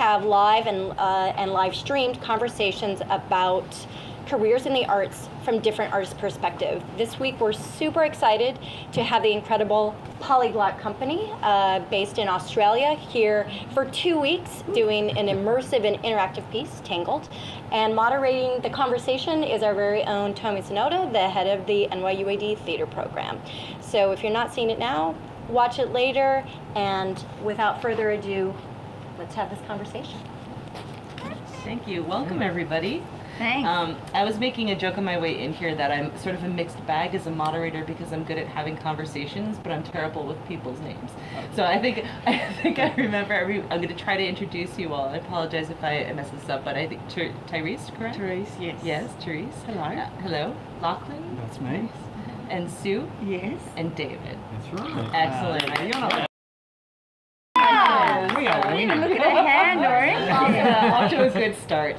have live and live streamed conversations about careers in the arts from different artists' perspective. This week we're super excited to have the incredible Polyglot company based in Australia here for 2 weeks doing an immersive and interactive piece, Tangled. And moderating the conversation is our very own Tomi Sonoda, the head of the NYUAD theater program. So if you're not seeing it now, watch it later, and without further ado, let's have this conversation. Thank you. Welcome, everybody. Thanks. I was making a joke on my way in here that I'm sort of a mixed bag as a moderator because I'm good at having conversations, but I'm terrible with people's names. So I think I remember. I'm going to try to introduce you all. I apologize if I mess this up, but I think Therese, correct? Therese, yes. Yes, Therese. Hello. Hello. Lachlan. That's me. And Sue. Yes. And David. That's right. Excellent. You're not We are winning. Look at a hand or anything. Off to a good start.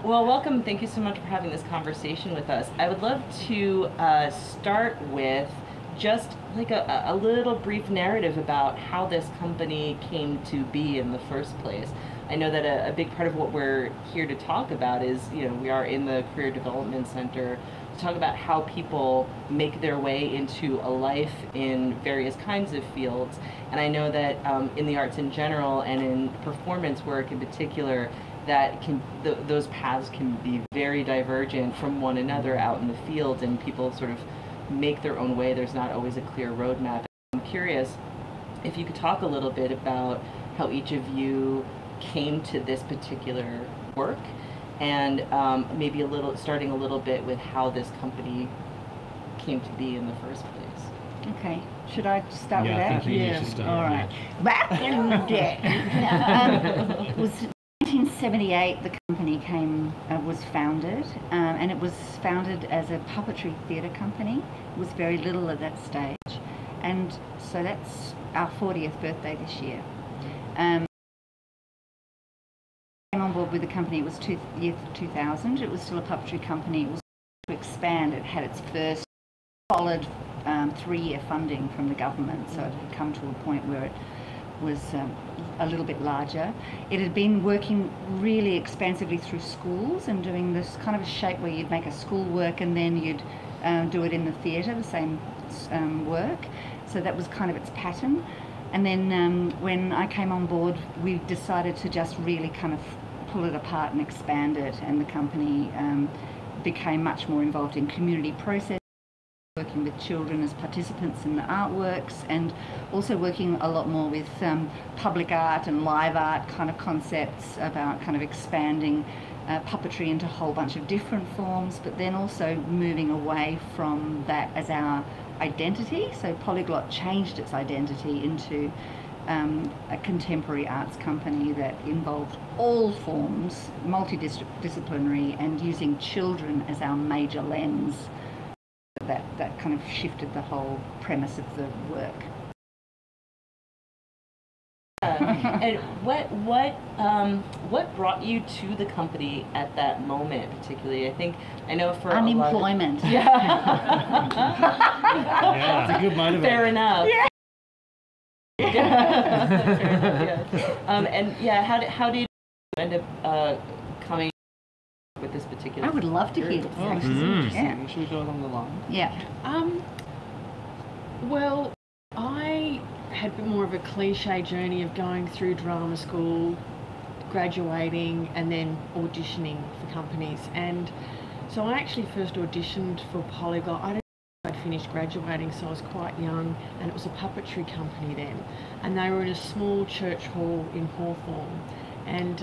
Well, welcome. Thank you so much for having this conversation with us. I would love to start with just like a little brief narrative about how this company came to be in the first place. I know that a big part of what we're here to talk about is, we are in the Career Development Center to talk about how people make their way into a life in various kinds of fields. And I know that in the arts in general and in performance work in particular, that those paths can be very divergent from one another out in the field, and people sort of make their own way. There's not always a clear roadmap. I'm curious if you could talk a little bit about how each of you came to this particular work, and maybe starting a little bit with how this company came to be in the first place. Okay. Should I start with that? I think you need to start. All right. Back in the day. It was 1978 the company was founded, and it was founded as a puppetry theatre company. It was very little at that stage, and so that's our 40th birthday this year. Came on board with the company, it was year 2000. It was still a puppetry company. It was to expand. It had its first solid 3-year funding from the government, so it had come to a point where it was a little bit larger. It had been working really expansively through schools and doing this kind of a shape where you'd make a school work and then you'd do it in the theatre, the same work. So that was kind of its pattern. And then when I came on board, we decided to just really kind of pull it apart and expand it, and the company became much more involved in community process, working with children as participants in the artworks, and also working a lot more with public art and live art kind of concepts about kind of expanding puppetry into a whole bunch of different forms, but then also moving away from that as our identity. So Polyglot changed its identity into a contemporary arts company that involved all forms, multidisciplinary, and using children as our major lens. That kind of shifted the whole premise of the work. And what brought you to the company at that moment, particularly? I know for unemployment. Yeah, that's a good motivator. Fair enough. Yeah. And yeah, how did you end up coming with this particular? I would love to hear. Oh, this is interesting. Yeah. Should we go along the line? Yeah. Well, I had a bit more of a cliche journey of going through drama school, graduating, and then auditioning for companies. And so I actually first auditioned for Polyglot. I don't know if I'd finished graduating, so I was quite young, and it was a puppetry company then. And they were in a small church hall in Hawthorne. And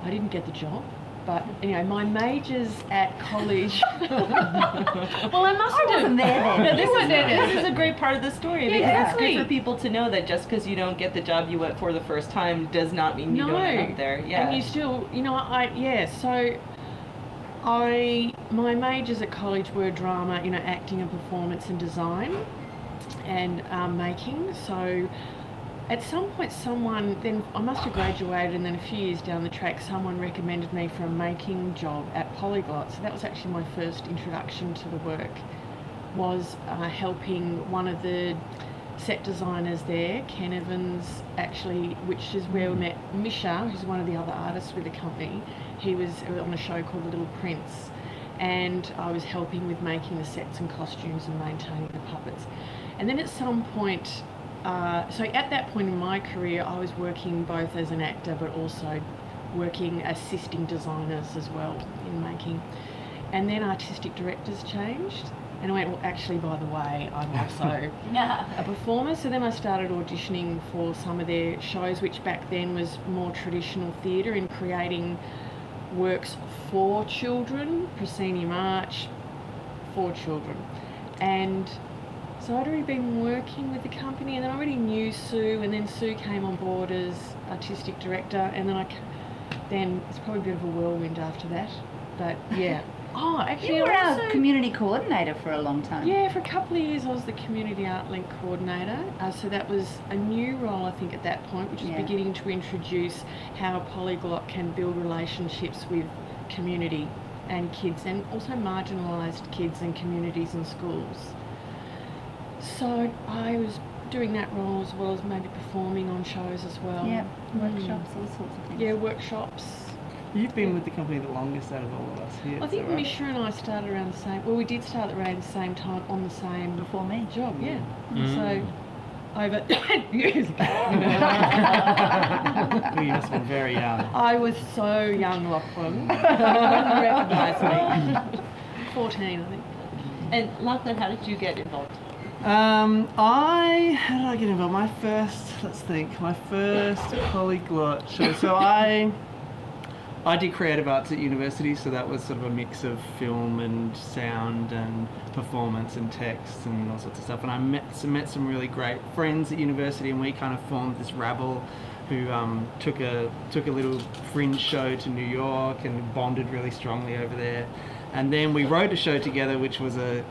I didn't get the job. But anyway, my majors at college. Well, I must have. I wasn't there then. No, this is a great part of the story. Because Exactly. It's good for people to know that just because you don't get the job you went for the first time does not mean you don't end up there. Yeah. And you still, So my majors at college were drama, acting and performance and design, and making. So at some point then I must have graduated, and then a few years down the track someone recommended me for a making job at Polyglot. So that was actually my first introduction to the work, was helping one of the set designers there. Ken Evans, actually, which is where we met Misha, who's one of the other artists with the company. He was on a show called The Little Prince, and I was helping with making the sets and costumes and maintaining the puppets. And then at some point, so at that point in my career, I was working both as an actor but also working assisting designers as well in making. And then artistic directors changed, and I went, well, actually, by the way, I'm also a performer. So then I started auditioning for some of their shows, which back then was more traditional theatre, and creating works for children, proscenium arch for children. And so I'd already been working with the company, and then I already knew Sue, and then Sue came on board as artistic director, and then it's probably a bit of a whirlwind after that, but yeah. Oh, actually, You were also, our community coordinator for a long time. yeah, for a couple of years I was the Community Art Link coordinator. So that was a new role, I think, at that point, which is beginning to introduce how a polyglot can build relationships with community and kids, and also marginalised kids and communities and schools. So I was doing that role as well as maybe performing on shows as well. Yeah, workshops, all sorts of things. Yeah, workshops. You've been with the company the longest out of all of us here. I think is that right? Misha and I started around the same. Well, we did start around the same time on the same Before me. job. Yeah. So over years ago. You must have been very young. I was so young, Lachlan. You wouldn't recognise me. 14, I think. And Lachlan, how did you get involved? How did I get involved? My first polyglot show. So I did creative arts at university, so that was sort of a mix of film and sound and performance and text and all sorts of stuff. And I met some really great friends at university, and we kind of formed this rabble who took a little fringe show to New York and bonded really strongly over there. And then we wrote a show together, which was a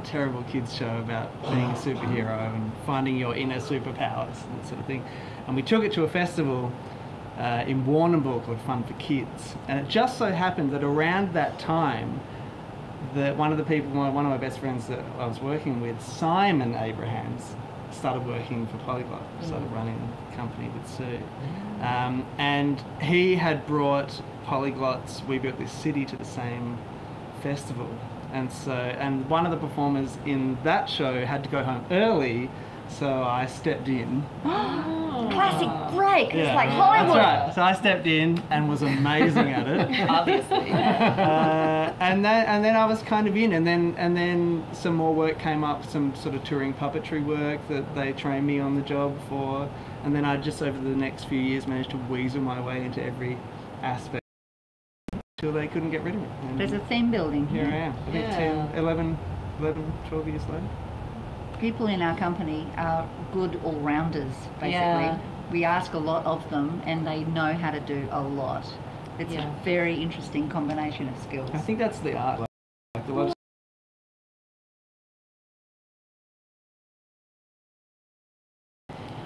terrible kids show about being a superhero and finding your inner superpowers and that sort of thing. And we took it to a festival in Warrnambool called Fun for Kids. And it just so happened that around that time, one of my best friends that I was working with, Simon Abrahams, started working for Polyglot, started running the company with Sue. And he had brought Polyglots, We Built This City, to the same festival. And one of the performers in that show had to go home early, so I stepped in. Classic break. It's like That's Hollywood. right. So I stepped in and was amazing at it. Obviously. And then I was kind of in, and then some more work came up, some sort of touring puppetry work that they trained me on the job for, and then I just over the next few years managed to weasel my way into every aspect until they couldn't get rid of me. And There's a theme building here I here. am. I think 10, 11, 12 years later. People in our company are good all-rounders, basically. Yeah. We ask a lot of them, and they know how to do a lot. It's a very interesting combination of skills. I think that's the art. Like a lot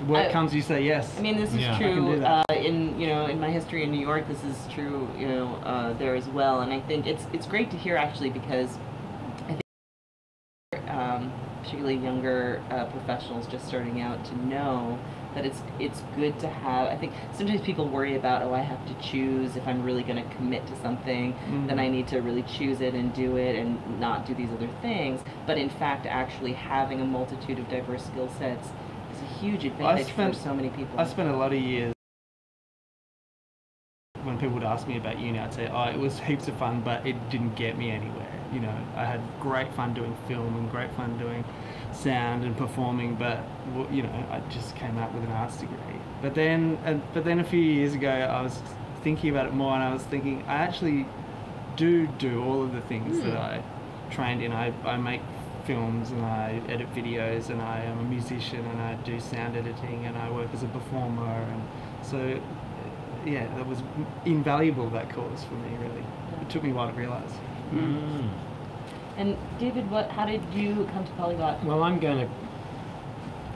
of work comes, you say yes. I mean, this is I can do true that. in my history in New York. This is true, there as well. And I think it's great to hear, actually, because I think particularly younger professionals just starting out to know that it's good to have. I think sometimes people worry about, I have to choose if I'm really going to commit to something. Then I need to really choose it and do it and not do these other things. But in fact, actually having a multitude of diverse skill sets is a huge advantage for so many people. I spent a lot of years, when people would ask me about uni, I'd say, it was heaps of fun, but it didn't get me anywhere. I had great fun doing film and great fun doing sound and performing, but I just came out with an arts degree. But then a few years ago, I was thinking about it more, and I was thinking, I actually do all of the things that I trained in. I make films, and I edit videos, and I am a musician, and I do sound editing, and I work as a performer, and so that was invaluable, that course for me, really. It took me a while to realise. And David, how did you come to Polyglot? Well, I'm going to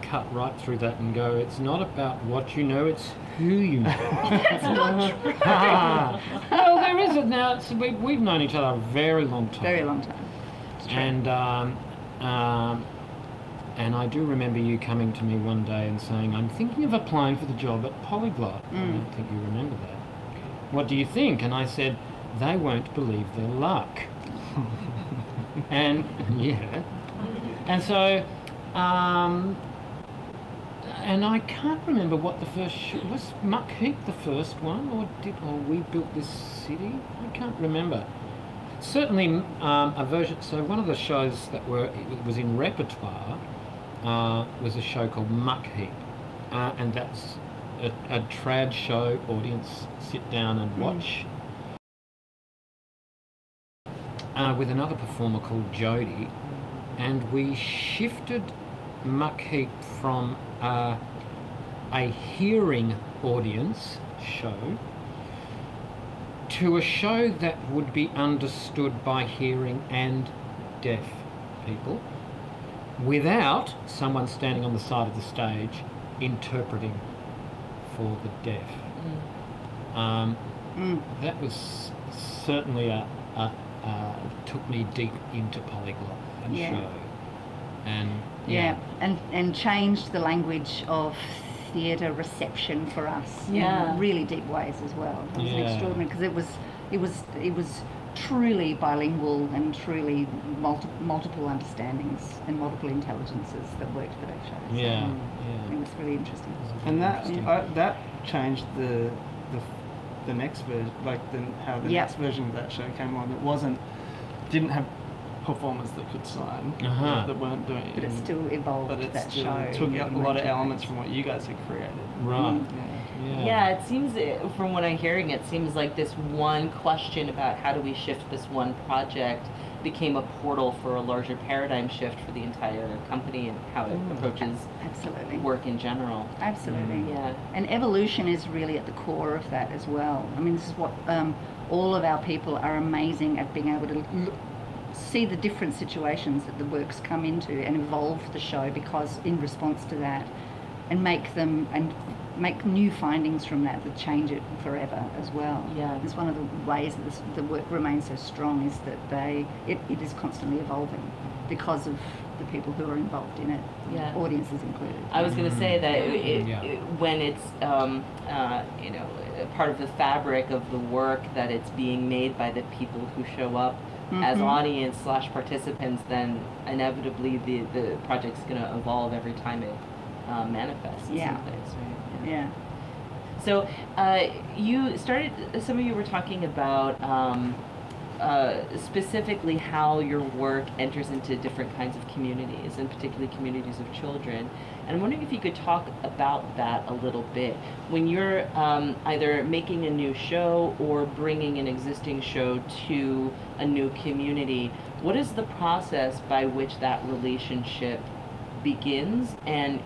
cut right through that and go, it's not about what you know, it's who you know. That's not true. Well, there isn't now. We've known each other a very long time. Very long time. It's true. And I do remember you coming to me one day and saying, I'm thinking of applying for the job at Polyglot. I don't think you remember that. What do you think? And I said, they won't believe their luck. And, yeah. And so, and I can't remember what the first was. Muck Heap the first one, or We Built This City? I can't remember. Certainly a version. So one of the shows that was in repertoire was a show called Muck Heap, and that's a trad show. Audience sit down and watch. With another performer called Jodie, and we shifted Muck Heap from a hearing audience show to a show that would be understood by hearing and deaf people without someone standing on the side of the stage interpreting for the deaf. That was certainly took me deep into Polyglot, that show. And and changed the language of theatre reception for us in really deep ways as well. It was extraordinary because it was truly bilingual and truly multiple understandings and multiple intelligences that worked for that show. So it was really interesting. And that changed the next version, how the next version of that show came on. Didn't have performers that could sign, that weren't doing it. But it still evolved. But it that still show took a lot of elements from what you guys had created. Right. Yeah, it seems, from what I'm hearing, it seems like this one question about how do we shift this one project became a portal for a larger paradigm shift for the entire company and how it approaches work in general. Absolutely. Yeah. And evolution is really at the core of that as well. I mean, this is what all of our people are amazing at, being able to see the different situations that the works come into and evolve the show because in response to that, and make new findings from that change it forever as well. Yeah. It's one of the ways that the work remains so strong is that it is constantly evolving because of the people who are involved in it, audiences included. I was going to say that when it's part of the fabric of the work that it's being made by the people who show up as audience / participants, then inevitably the project's going to evolve every time it manifests someplace, right? Yeah. So some of you were talking about specifically how your work enters into different kinds of communities, and particularly communities of children. And I'm wondering if you could talk about that a little bit. When you're either making a new show or bringing an existing show to a new community, what is the process by which that relationship begins, and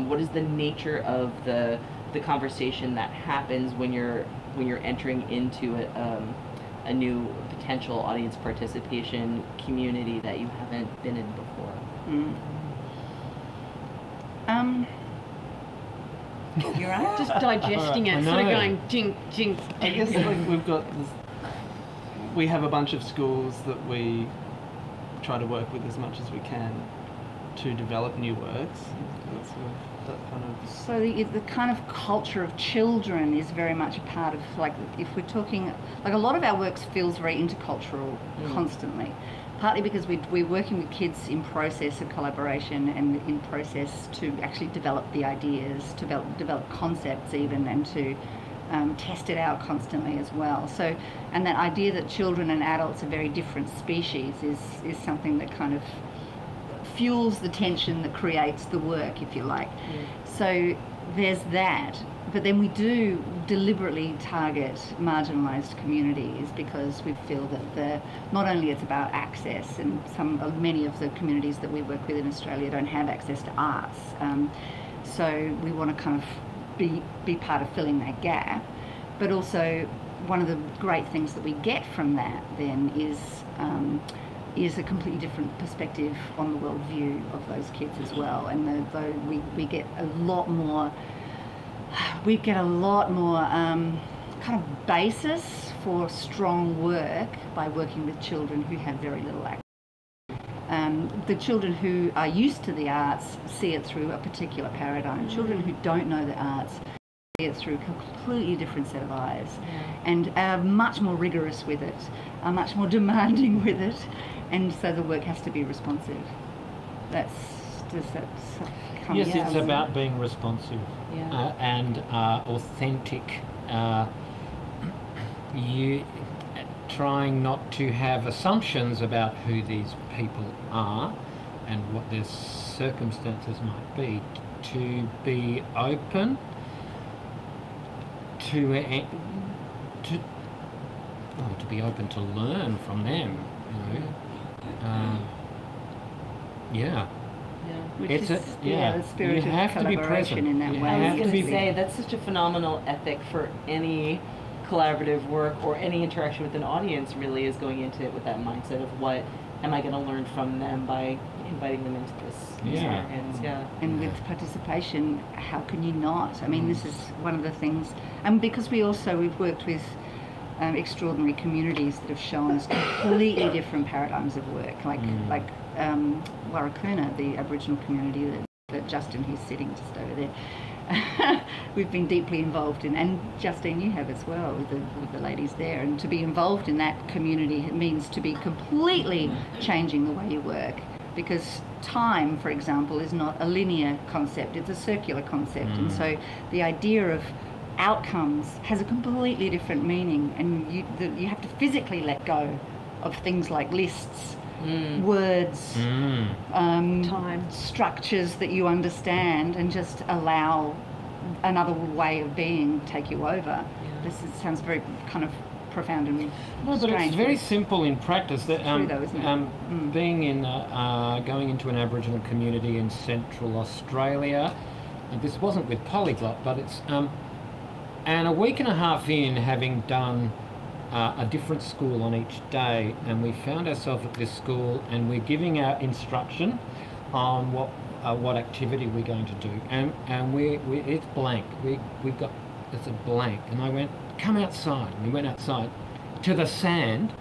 what is the nature of the conversation that happens when you're entering into a new potential audience participation community that you haven't been in before? You're right. Just digesting it, sort of going jink, jink. I guess we've got this, we have a bunch of schools that we try to work with as much as we can to develop new works. That's that kind of. So the kind of culture of children is very much a part of, if we're talking, a lot of our works feels very intercultural constantly. Partly because we're working with kids in process of collaboration and in process to actually develop the ideas, to develop concepts even, and to test it out constantly as well. So, and that idea that children and adults are very different species is something that kind of fuels the tension that creates the work, if you like. So there's that. But then we do deliberately target marginalised communities because we feel that not only it's about access, and many of the communities that we work with in Australia don't have access to arts. So we want to kind of be part of filling that gap. But also one of the great things that we get from that then is a completely different perspective on the worldview of those kids as well. And we get a lot more kind of basis for strong work by working with children who have very little access. the children who are used to the arts see it through a particular paradigm. Children who don't know the arts see it through a completely different set of eyes, and are much more rigorous with it, are much more demanding with it, and so the work has to be responsive. Yes, it's about being responsive and authentic. You trying not to have assumptions about who these people are and what their circumstances might be. To be open to be open to learn from them. You know. Which it's is the spirit you of have to be collaboration present. in that You way. I was have going to to be say, that's such a phenomenal ethic for any collaborative work or any interaction with an audience, really, is going into it with that mindset of what am I going to learn from them by inviting them into this experience. And with participation, how can you not? I mean, this is one of the things, and because we've worked with extraordinary communities that have shown us completely different paradigms of work, like Warrakoona, the Aboriginal community that Justin, who's sitting just over there, we've been deeply involved in, and Justine, you have as well, with the ladies there. And to be involved in that community, it means to be completely changing the way you work, because time, for example, is not a linear concept, it's a circular concept. And so the idea of outcomes has a completely different meaning, and you have to physically let go of things like lists, words, Time, structures that you understand, and just allow another way of being take you over. Sounds very kind of profound and No, but strange. it's very simple in practice. That True though, isn't it? being in going into an Aboriginal community in Central Australia, and this wasn't with Polyglot, but it's and a week and a half in, having done a different school on each day, and we found ourselves at this school, and we're giving our instruction on what activity we're going to do, and it's blank. It's a blank, and I went, come outside. And we went outside to the sand,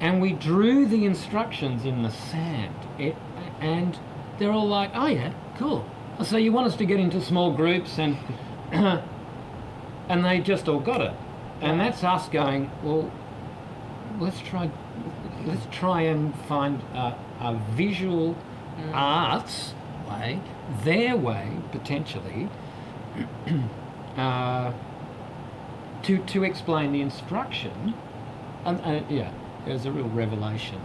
and we drew the instructions in the sand. And they're all like, oh yeah, cool. So you want us to get into small groups, and and they just all got it. And that's us going, well, let's try and find a visual arts way, their way potentially, to explain the instruction. And it was a real revelation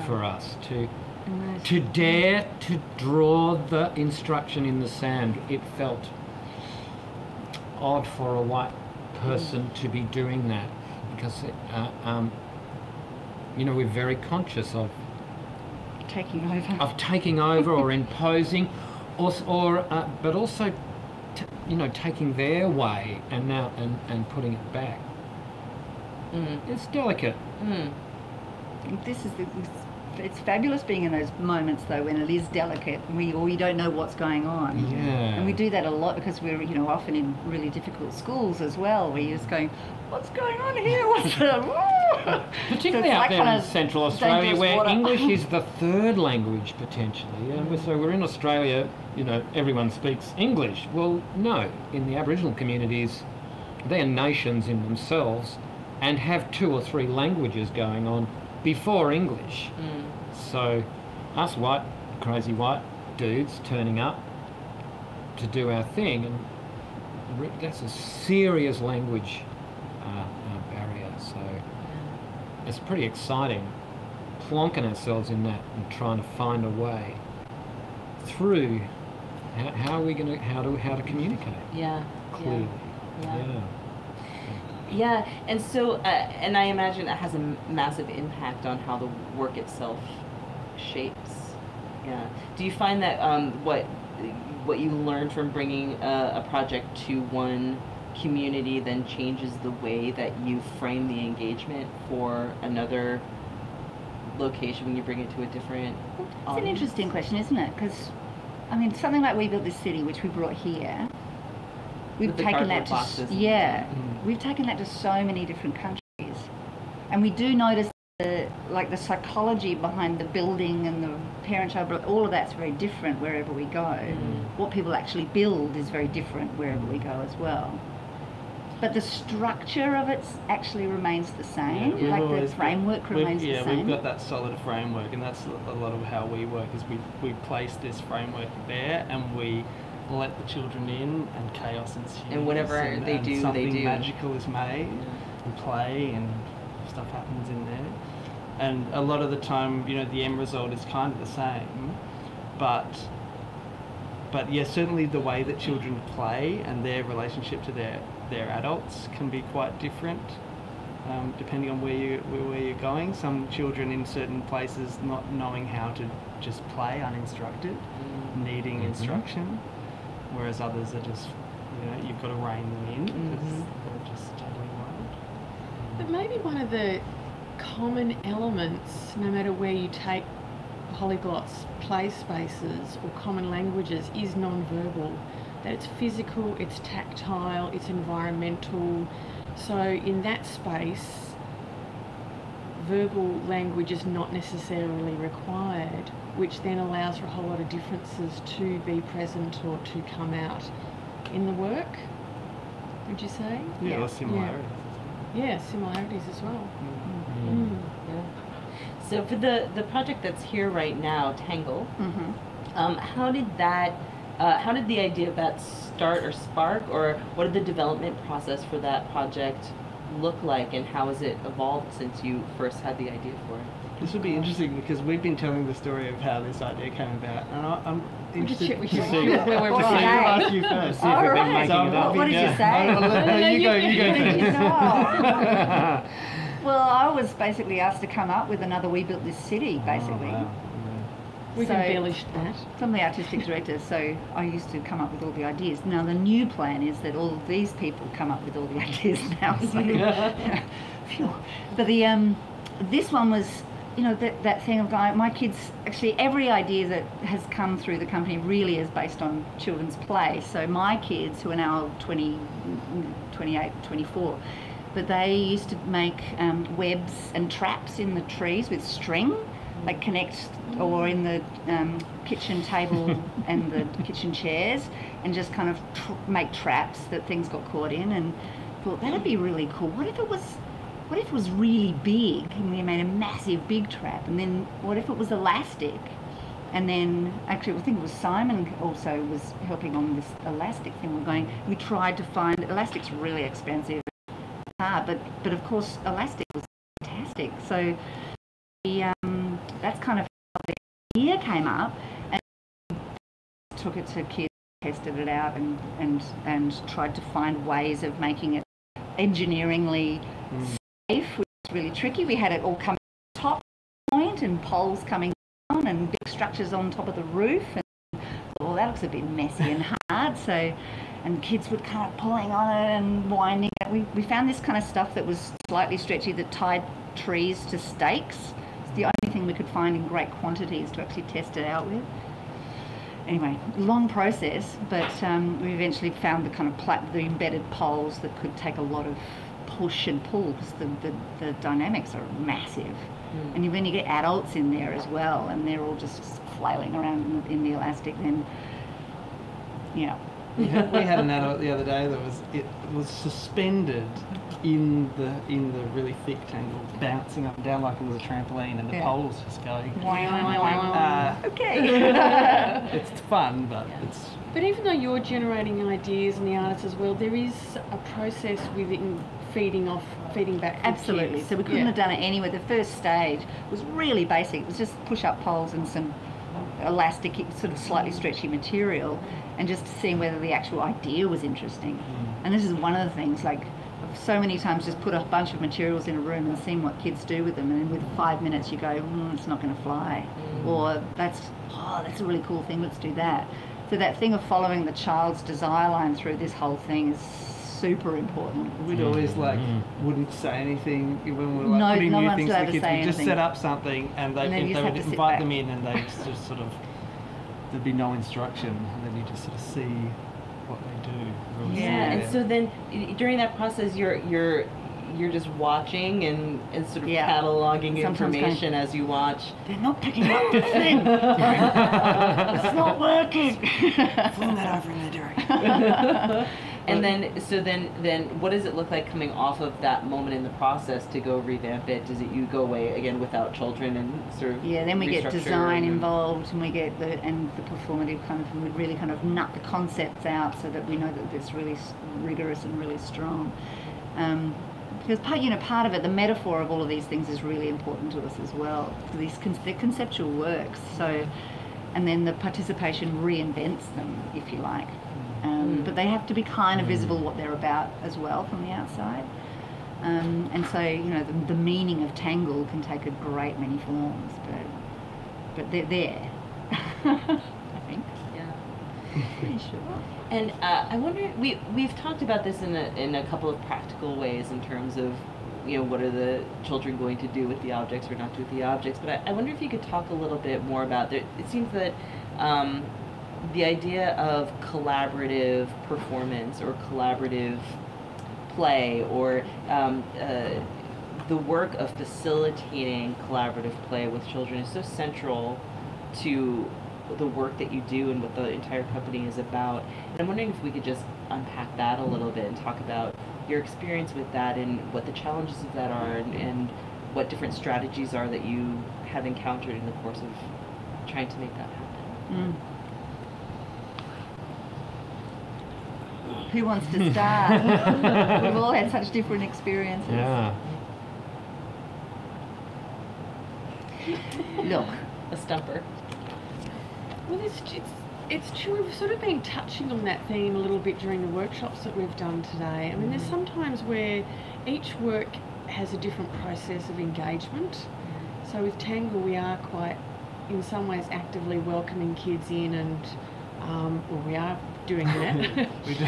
for us to dare to draw the instruction in the sand. It felt odd for a white person to be doing that, because we're very conscious of taking over or imposing, but also taking their way and putting it back. It's delicate. It's fabulous being in those moments though when it is delicate and we don't know what's going on. And we do that a lot because we're often in really difficult schools as well, where you're just going, what's going on here? Particularly out there in Central Australia, where English is the third language potentially. So we're in Australia, everyone speaks English. Well, no, in the Aboriginal communities, they're nations in themselves and have 2 or 3 languages going on before English. So us crazy white dudes turning up to do our thing, and that's a serious language barrier. So it's pretty exciting plonking ourselves in that and trying to find a way through how to communicate clearly. Yeah, and so, and I imagine it has a massive impact on how the work itself shapes. Yeah. Do you find that what you learn from bringing a project to one community then changes the way that you frame the engagement for another location when you bring it to a different audience? It's an interesting question, isn't it? Because, something like We Built This City, which we brought here, we've taken that to we've taken that to so many different countries, and we do notice like the psychology behind the building and the parent-child, all of that's very different wherever we go. What people actually build is very different wherever we go as well. But the structure of it actually remains the same. Yeah, like the framework remains the same. We've got that solid framework, and that's a lot of how we work. Is we place this framework there, and we let the children in, and chaos ensues. And whatever they do, something magical is made, and play, and stuff happens in there. And a lot of the time, you know, the end result is kind of the same, but yeah, certainly the way that children play and their relationship to their adults can be quite different, depending on where you're going. Some children in certain places not knowing how to just play uninstructed, needing instruction, whereas others are just, you know, you've got to rein them in because they're just totally wild. But maybe one of the common elements, no matter where you take polyglots play spaces or common languages, is non-verbal. That it's physical, it's tactile, it's environmental. So in that space, verbal language is not necessarily required, which then allows for a whole lot of differences to be present or to come out in the work, would you say? Yeah, or similarities. Yeah, similarities as well. Yeah. So for the project that's here right now, Tangle, how did the idea of that start or spark, or what did the development process for that project look like, and how has it evolved since you first had the idea for it? This would be interesting because we've been telling the story of how this idea came about, and I'm interested to see. Ask you first. See if we've been making it up. What did you say? No, you go first. Well, I was basically asked to come up with another We Built This City, basically. Oh, wow. We've So- embellished that. From the artistic director, so I used to come up with all the ideas. Now the new plan is that all of these people come up with all the ideas now. So, but this one was, you know, that thing of my kids, actually every idea that has come through the company really is based on children's play. So my kids, who are now 20, 28, 24, but they used to make webs and traps in the trees with string, like connect, or in the kitchen table and the kitchen chairs, and just kind of make traps that things got caught in, and thought that'd be really cool. What if it was really big and we made a massive big trap, and then what if it was elastic? And then actually I think it was Simon also was helping on this elastic thing. We tried to find, elastic's really expensive, hard, but of course elastic was fantastic. So that's kind of how the idea came up, and took it to kids, tested it out, and tried to find ways of making it engineeringly safe, which was really tricky. We had it all come top point and poles coming down and big structures on top of the roof, and well, that looks a bit messy and hard. So, and kids were kind of pulling on it and winding it. We found this kind of stuff that was slightly stretchy that tied trees to stakes. It's the only thing we could find in great quantities to actually test it out with. Anyway, long process, but we eventually found the kind of the embedded poles that could take a lot of push and pull, because the dynamics are massive. And when you get adults in there as well, and they're all just flailing around in the elastic, then yeah. We had an adult the other day that was suspended in the really thick tangle, bouncing up and down like it was a trampoline, and the poles just going. Okay. It's fun, but it's. But even though you're generating ideas and the artists as well, there is a process within feeding back. Absolutely. Kids. So we couldn't have done it anywhere. The first stage was really basic. It was just push-up poles and some elastic, sort of slightly stretchy material, and just seeing whether the actual idea was interesting. And this is one of the things, like, so many times just put a bunch of materials in a room and seeing what kids do with them, and then with 5 minutes you go, it's not going to fly, or that's a really cool thing, let's do that. So that thing of following the child's desire line through this whole thing is super important. We'd always wouldn't say anything when we were putting new things to the kids. We just set up something, and they would invite them in, and they just sort of, there'd be no instruction, and then you just sort of see what they do. Yeah, and so then during that process, you're you're just watching and sort of Yeah. cataloging Sometimes information as you watch. They're not picking up the thing. It's not working. Fling that over in the direction. And then what does it look like coming off of that moment in the process to go revamp it? Does it you go away again without children and sort of Yeah, then we get restructure design and- involved, and we get the performative kind of, we really kind of nut the concepts out so that we know that it's really rigorous and really strong. Because part of it, the metaphor of all of these things is really important to us as well. They're conceptual works, so, and then the participation reinvents them, if you like. But they have to be kind of visible what they're about as well from the outside. And so, the meaning of Tangle can take a great many forms, but they're there, I think. Yeah. Pretty sure. And I wonder, we've talked about this in a couple of practical ways in terms of, what are the children going to do with the objects or not do with the objects. But I wonder if you could talk a little bit more about it. It seems that the idea of collaborative performance or collaborative play or the work of facilitating collaborative play with children is so central to the work that you do and what the entire company is about. And I'm wondering if we could just unpack that a little bit and talk about your experience with that and what the challenges of that are and what different strategies are that you have encountered in the course of trying to make that happen. Who wants to start? We've all had such different experiences. Yeah. Look, A stumper. Well, it's true. We've sort of been touching on that theme a little bit during the workshops that we've done today. I mean, there's sometimes where each work has a different process of engagement. So with Tangle, we are quite, in some ways, actively welcoming kids in, and we are doing that. We do.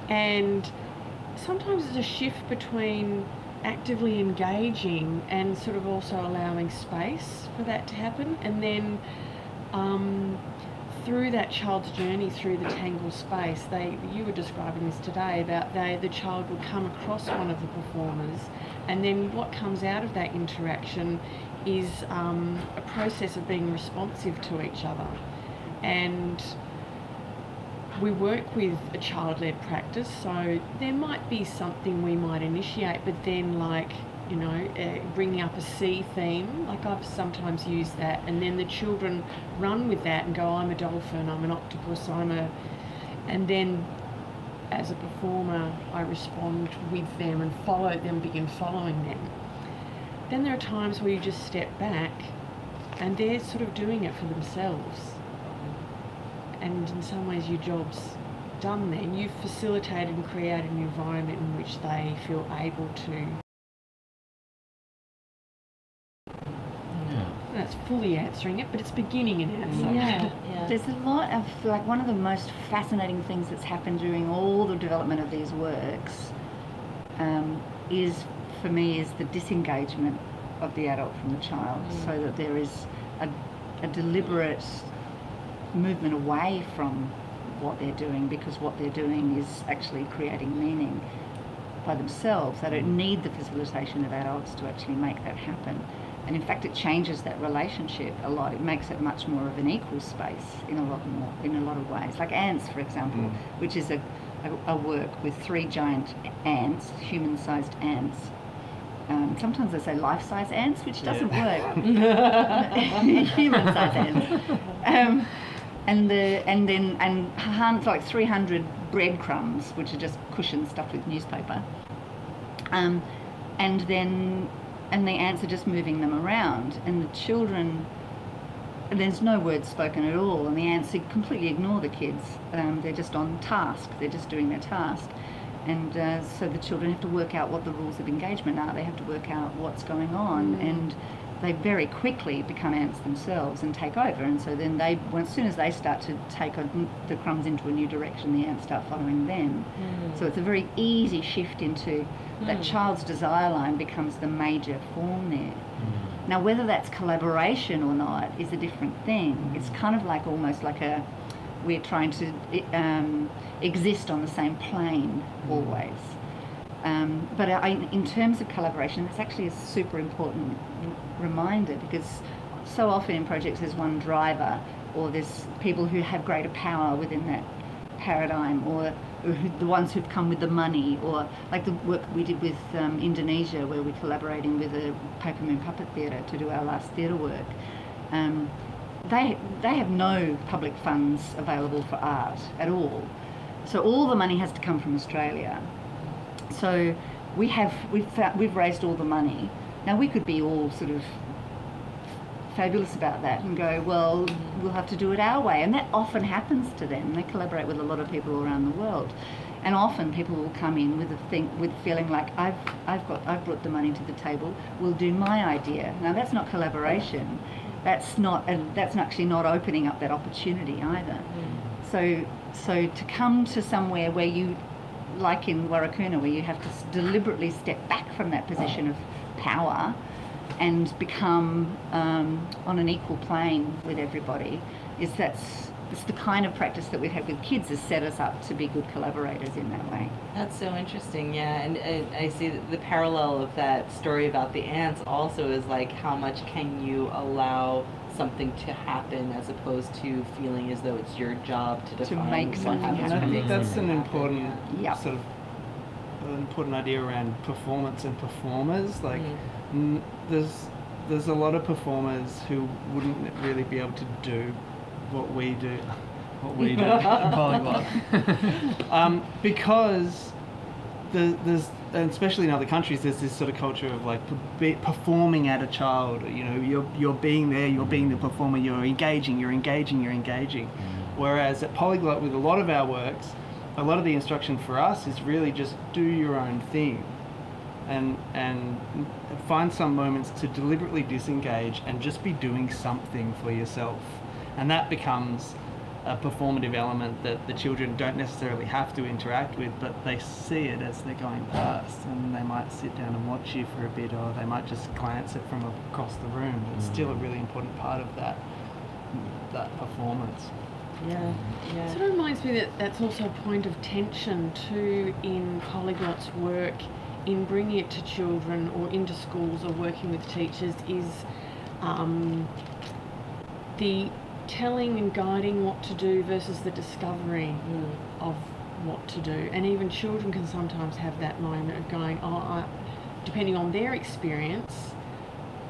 And sometimes there's a shift between actively engaging and sort of also allowing space for that to happen, and then through that child's journey through the Tangle space, you were describing this today about the child will come across one of the performers, and then what comes out of that interaction is a process of being responsive to each other. And we work with a child-led practice, so there might be something we might initiate, but then bringing up a sea theme, like I've sometimes used that, and then the children run with that and go, I'm a dolphin, I'm an octopus, and then as a performer I respond with them and begin following them. Then there are times where you just step back and they're sort of doing it for themselves. And in some ways your job's done then. You've facilitated and created an environment in which they feel able to. That's fully answering it, but it's beginning an answer. Yeah. there's a lot of, one of the most fascinating things that's happened during all the development of these works is the disengagement of the adult from the child, so that there is a deliberate movement away from what they're doing, because what they're doing is actually creating meaning by themselves. They don't need the facilitation of adults to actually make that happen. And in fact, it changes that relationship a lot. It makes it much more of an equal space in a lot of ways. Like ants, for example, which is a work with 3 giant ants, human-sized ants. Sometimes they say life-size ants, which doesn't work. Human-sized ants. And like 300 breadcrumbs, which are just cushions stuffed with newspaper. And the ants are just moving them around, and the children, there's no words spoken at all, and the ants completely ignore the kids. They're just on task, they're just doing their task. And so the children have to work out what the rules of engagement are, they have to work out what's going on, and they very quickly become ants themselves and take over. And so then as soon as they start to take the crumbs into a new direction, the ants start following them. So it's a very easy shift into that child's desire line becomes the major form there. Now, whether that's collaboration or not is a different thing. It's kind of like almost like we're trying to exist on the same plane always. But in terms of collaboration, it's actually a super important reminder, because so often in projects there's one driver, or there's people who have greater power within that paradigm, or the ones who've come with the money, or like the work we did with Indonesia, where we're collaborating with a Paper Moon Puppet Theatre to do our last theatre work. They have no public funds available for art at all, so all the money has to come from Australia. So we've raised all the money. Now we could be all sort of fabulous about that and go, well, we'll have to do it our way, and that often happens to them. They collaborate with a lot of people around the world, and often people will come in with feeling like I've brought the money to the table. We'll do my idea. Now that's not collaboration. That's actually not opening up that opportunity either. So to come to somewhere where you, like in Warrakoona, where you have to deliberately step back from that position of power and become on an equal plane with everybody, it's the kind of practice that we've had with kids has set us up to be good collaborators in that way. That's so interesting, yeah. And I see that the parallel of that story about the ants also is like, how much can you allow something to happen as opposed to feeling as though it's your job to define make what something happens. happen. I think that's an Happen. important Yeah. sort of an important idea around performance and performers. Like, there's a lot of performers who wouldn't really be able to do what we do. Polyglot. Because there's, and especially in other countries, there's this sort of culture of like performing at a child. You know, you're being there, you're being the performer, you're engaging. Whereas at Polyglot, with a lot of our works, a lot of the instruction for us is really just do your own thing, and find some moments to deliberately disengage and just be doing something for yourself, and that becomes a performative element that the children don't necessarily have to interact with, but they see it as they're going past, and they might sit down and watch you for a bit, or they might just glance it from across the room. It's still a really important part of that performance. Yeah. It sort of reminds me that that's also a point of tension too in Polyglot's work in bringing it to children or into schools or working with teachers, is the telling and guiding what to do versus the discovering of what to do. And even children can sometimes have that moment of going, depending on their experience,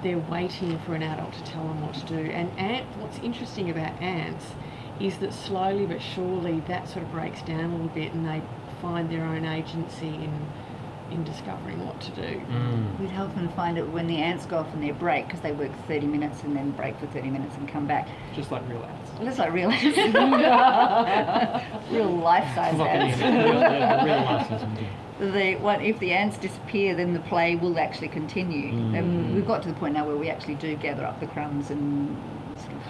they're waiting for an adult to tell them what to do. And what's interesting about ants is that slowly but surely that sort of breaks down a little bit, and they find their own agency in discovering what to do. We'd help them find it when the ants go off on their break, because they work 30 minutes and then break for 30 minutes and come back. Just like real ants. Well, it's like real ants. Real life-size ants. Real life system. If the ants disappear, then the play will actually continue. And we've got to the point now where we actually do gather up the crumbs and sort of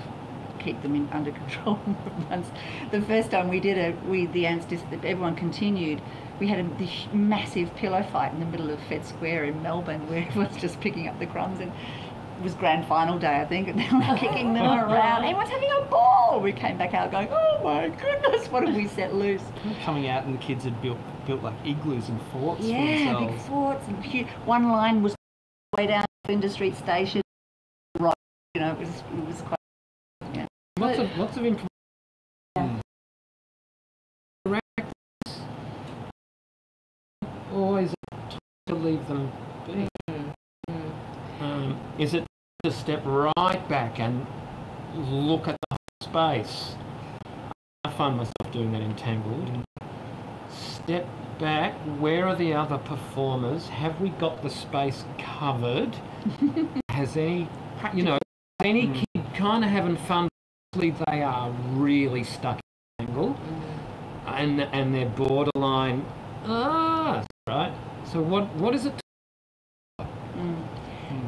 keep them under control. Once the first time we did it, the ants everyone continued. We had a massive pillow fight in the middle of Fed Square in Melbourne, where everyone's just picking up the crumbs, and it was grand final day, I think, and they were kicking them around. Everyone's having a ball. We came back out going, oh my goodness, what have we set loose? Coming out, and the kids had built like igloos and forts for Yeah, themselves. big forts and huge. One line was way down Flinders Street Station. Right, you know, it was quite. Yeah. Lots of information. Always to leave them be. Is it to step right back and look at the whole space? I find myself doing that in Tangled. Step back. Where are the other performers? Have we got the space covered? Has any kid kind of having fun? They are really stuck in Tangled, and they're borderline. Right. So what is it?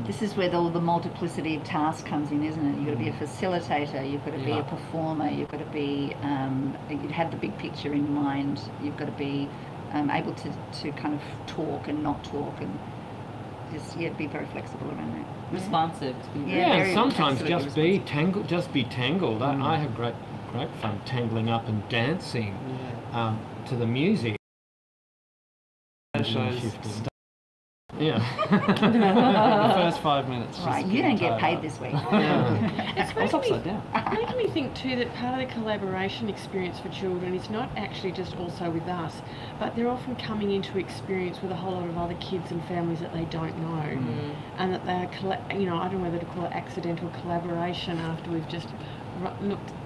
This is where all the multiplicity of tasks comes in, isn't it? You've got to be a facilitator, you've got to be a performer, you've got to be, you have the big picture in mind, you've got to be able to kind of talk and not talk, and just be very flexible around that. Responsive. Yeah, sometimes absolutely just be tangled. Just be tangled. I have great fun tangling up and dancing to the music. That shows shifting. Yeah. the first 5 minutes. Right, you don't get paid this week. Yeah. I was upside down. Making me think too that part of the collaboration experience for children is not actually just also with us, but they're often coming into experience with a whole lot of other kids and families that they don't know, and that they're, I don't know whether to call it accidental collaboration after we've just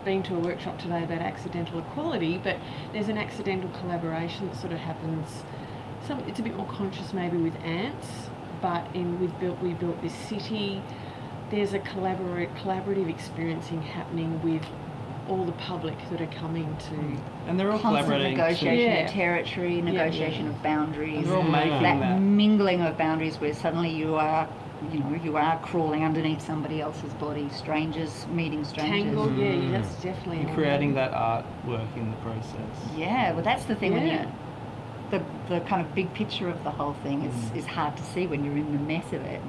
been to a workshop today about accidental equality, but there's an accidental collaboration that sort of happens. It's a bit more conscious maybe with ants, but we built this city. There's a collaborative experiencing happening with all the public that are coming to. And they're all Constant collaborating. negotiation of territory, negotiation of boundaries. And they're all making that mingling of boundaries where suddenly you are crawling underneath somebody else's body, strangers meeting strangers. Tangled, that's definitely. And creating that artwork in the process. Yeah, well, that's the thing when you. The kind of big picture of the whole thing is hard to see when you're in the mess of it,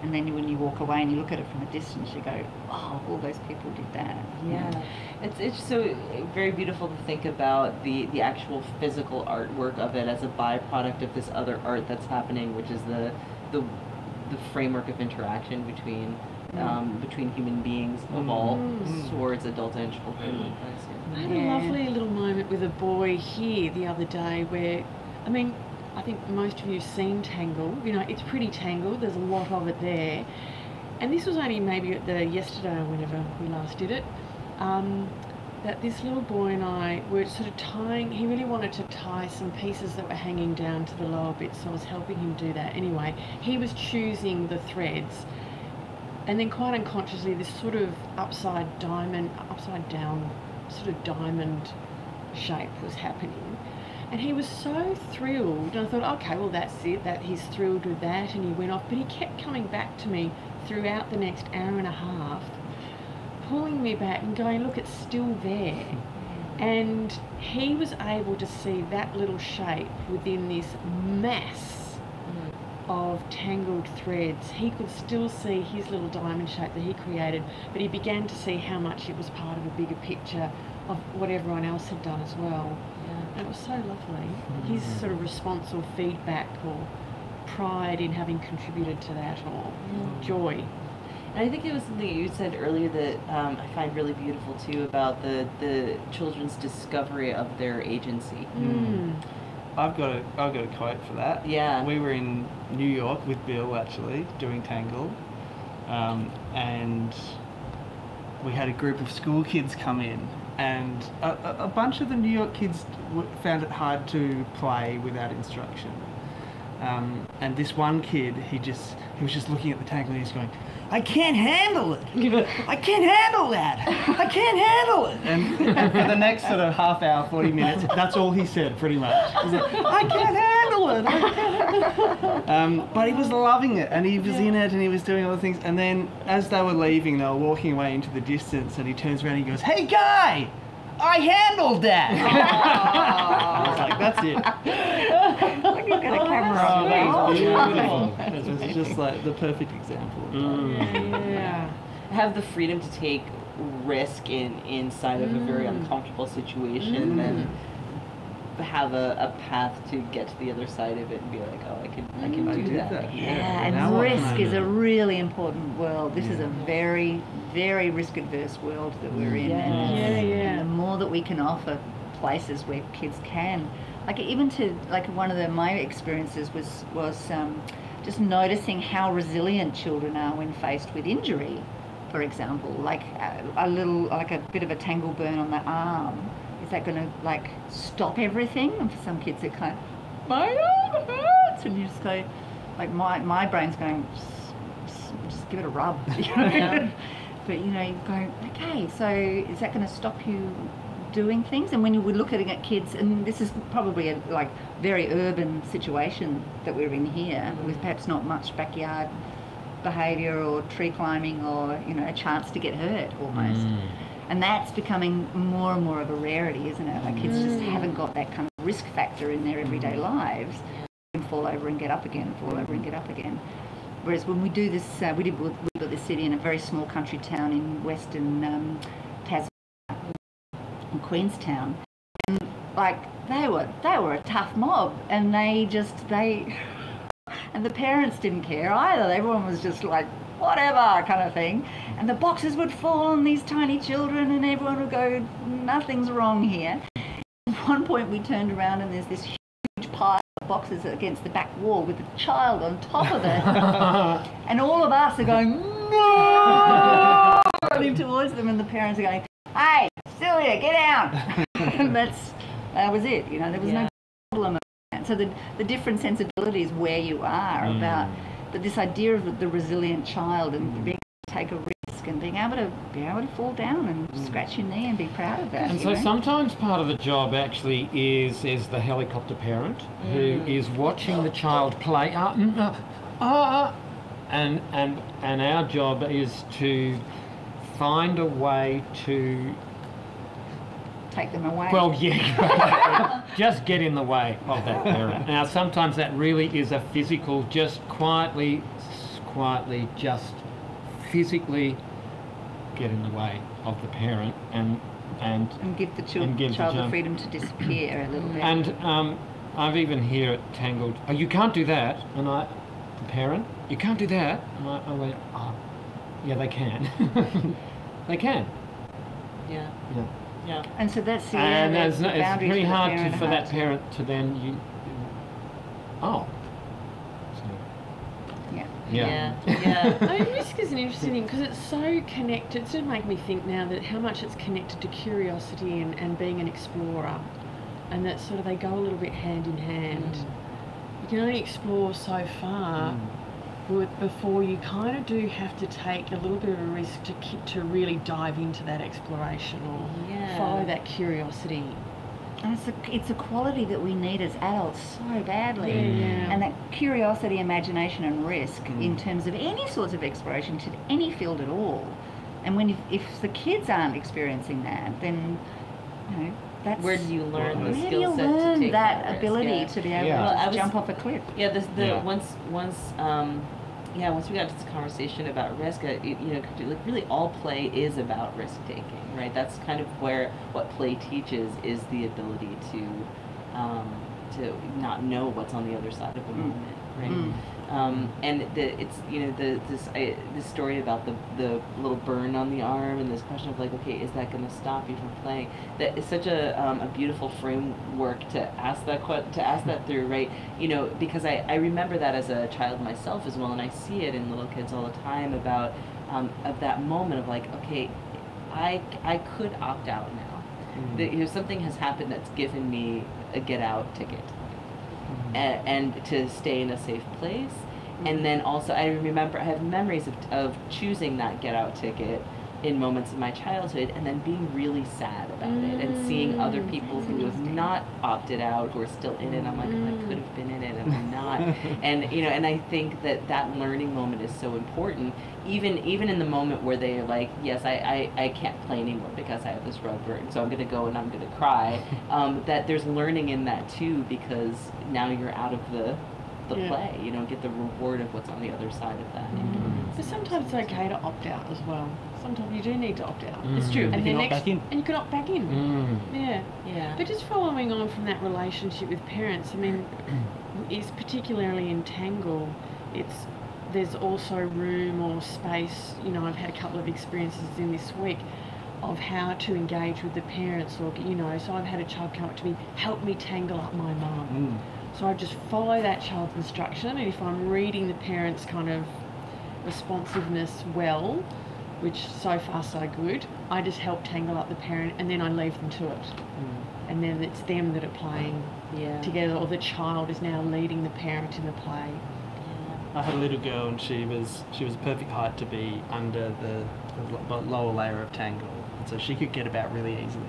and then when you walk away and you look at it from a distance, you go, "Oh, all those people did that." Yeah, it's so very beautiful to think about the actual physical artwork of it as a byproduct of this other art that's happening, which is the framework of interaction between human beings of all sorts, adult and children. I had a lovely little moment with a boy here the other day where, I think most of you have seen Tangle. It's pretty tangled. There's a lot of it there. And this was only maybe yesterday or whenever we last did it, that this little boy and I were sort of tying, he really wanted to tie some pieces that were hanging down to the lower bit, so I was helping him do that. Anyway, he was choosing the threads. And then quite unconsciously, this sort of upside down sort of diamond shape was happening. And he was so thrilled. And I thought, okay, well, that's it, that he's thrilled with that. And he went off. But he kept coming back to me throughout the next hour and a half, pulling me back and going, look, it's still there. And he was able to see that little shape within this mass of tangled threads. He could still see his little diamond shape that he created, but he began to see how much it was part of a bigger picture of what everyone else had done as well. And it was so lovely. His sort of response or feedback or pride in having contributed to that, or joy. And I think it was something you said earlier that I find really beautiful too, about the children's discovery of their agency. I've got a quote for that. Yeah. We were in New York with Bill actually doing Tangle, and we had a group of school kids come in, and a bunch of the New York kids found it hard to play without instruction. And this one kid, he was just looking at the Tangle and he's going, "I can't handle it. I can't handle that. I can't handle it." And for the next sort of half hour, 40 minutes, that's all he said pretty much. He said, "I can't handle it. I can't handle it." But he was loving it, and he was in it, and he was doing all the things. And then as they were leaving, they were walking away into the distance, and he turns around and he goes, "Hey guy, I handled that." I was like, "That's it." Like you've got a camera on. That was beautiful. It was just like the perfect example of that. Yeah. Have the freedom to take risk inside of a very uncomfortable situation, and have a path to get to the other side of it and be like, oh, I can do that. Yeah, and Now what can risk I is do? a really important world. This is a very, very risk-adverse world that we're in. And the more that we can offer places where kids can, like even to, like one of my experiences was just noticing how resilient children are when faced with injury. For example, like a bit of a tangle burn on the arm. Is that going to like stop everything? And for some kids, it kind of, my arm hurts, and you just go, like my brain's going, just give it a rub. You know? But you go, okay, so is that going to stop you doing things? And when we're looking at kids, and this is probably a like very urban situation that we're in here, with perhaps not much backyard behaviour or tree climbing or a chance to get hurt almost. And that's becoming more and more of a rarity, isn't it? Like kids just haven't got that kind of risk factor in their everyday lives. They can fall over and get up again, fall over and get up again. Whereas when we do this, we built this city in a very small country town in western Tasmania, in Queenstown. like they were a tough mob, and and the parents didn't care either. Everyone was just like, whatever kind of thing. And the boxes would fall on these tiny children, and everyone would go, nothing's wrong here. At one point we turned around and there's this huge pile of boxes against the back wall with a child on top of it. And all of us are going, no! Running towards them, and the parents are going, hey, Celia, get out! And that was it, you know, there was no problem about that. So the different sensibilities where you are about, but this idea of the resilient child and being able to take a risk and being able to fall down and scratch your knee and be proud of that. And so sometimes part of the job actually is the helicopter parent who is watching the child play and our job is to find a way to take them away. Well, just get in the way of that parent. Now, sometimes that really is a physical, just quietly, just physically get in the way of the parent and give the child the freedom to disappear a little bit. And I've even here at Tangled, oh, you can't do that, and the parent, you can't do that, and I went, oh, yeah, they can. They can. Yeah. And so that's the it's pretty hard for that parent parent to then Yeah. I mean, risk is an interesting thing because it's so connected. It's just making me think now that how much it's connected to curiosity and being an explorer, and that sort of they go a little bit hand in hand. You can only explore so far before you kind of do have to take a little bit of a risk to really dive into that exploration or follow that curiosity. And it's a quality that we need as adults so badly. And that curiosity, imagination and risk in terms of any sorts of exploration to any field at all. And if the kids aren't experiencing that, then, you know, that's... Where do you learn the Where skill do you set to learn take that ability to be able to jump off a cliff? Once we got to this conversation about risk, really all play is about risk taking, right? That's kind of what play teaches is the ability to not know what's on the other side of a moment, right? And this story about the little burn on the arm and this question of like, okay, is that going to stop you from playing? That is such a beautiful framework to ask that through, right? You know, because I remember that as a child myself as well, and I see it in little kids all the time about of that moment of like, okay, I could opt out now. That, something has happened that's given me a get out ticket. And to stay in a safe place. And then also I have memories of choosing that get out ticket in moments of my childhood and then being really sad about it and seeing other people who have not opted out who are still in it. I'm like, oh, I could have been in it and I'm not. And you know, and I think that learning moment is so important, even in the moment where they're like, yes, I can't play anymore because I have this rug burn, so I'm gonna go and I'm gonna cry. That there's learning in that too, because now you're out of the play. You don't get the reward of what's on the other side of that. But sometimes it's okay to opt out as well. Sometimes you do need to opt out. It's true. And you can opt back in. And you can opt back in. Yeah. But just following on from that relationship with parents, I mean, it's particularly in Tangle, there's also room or space, you know, I've had a couple of experiences in this week of how to engage with the parents, or, you know, so I've had a child come up to me, help me tangle up my mum. So I just follow that child's instruction, and if I'm reading the parents' kind of responsiveness well, which so far so good, I just help tangle up the parent and then I leave them to it. And then it's them that are playing together, or the child is now leading the parent in the play. I had a little girl and she was a perfect height to be under the lower layer of Tangle, and so she could get about really easily.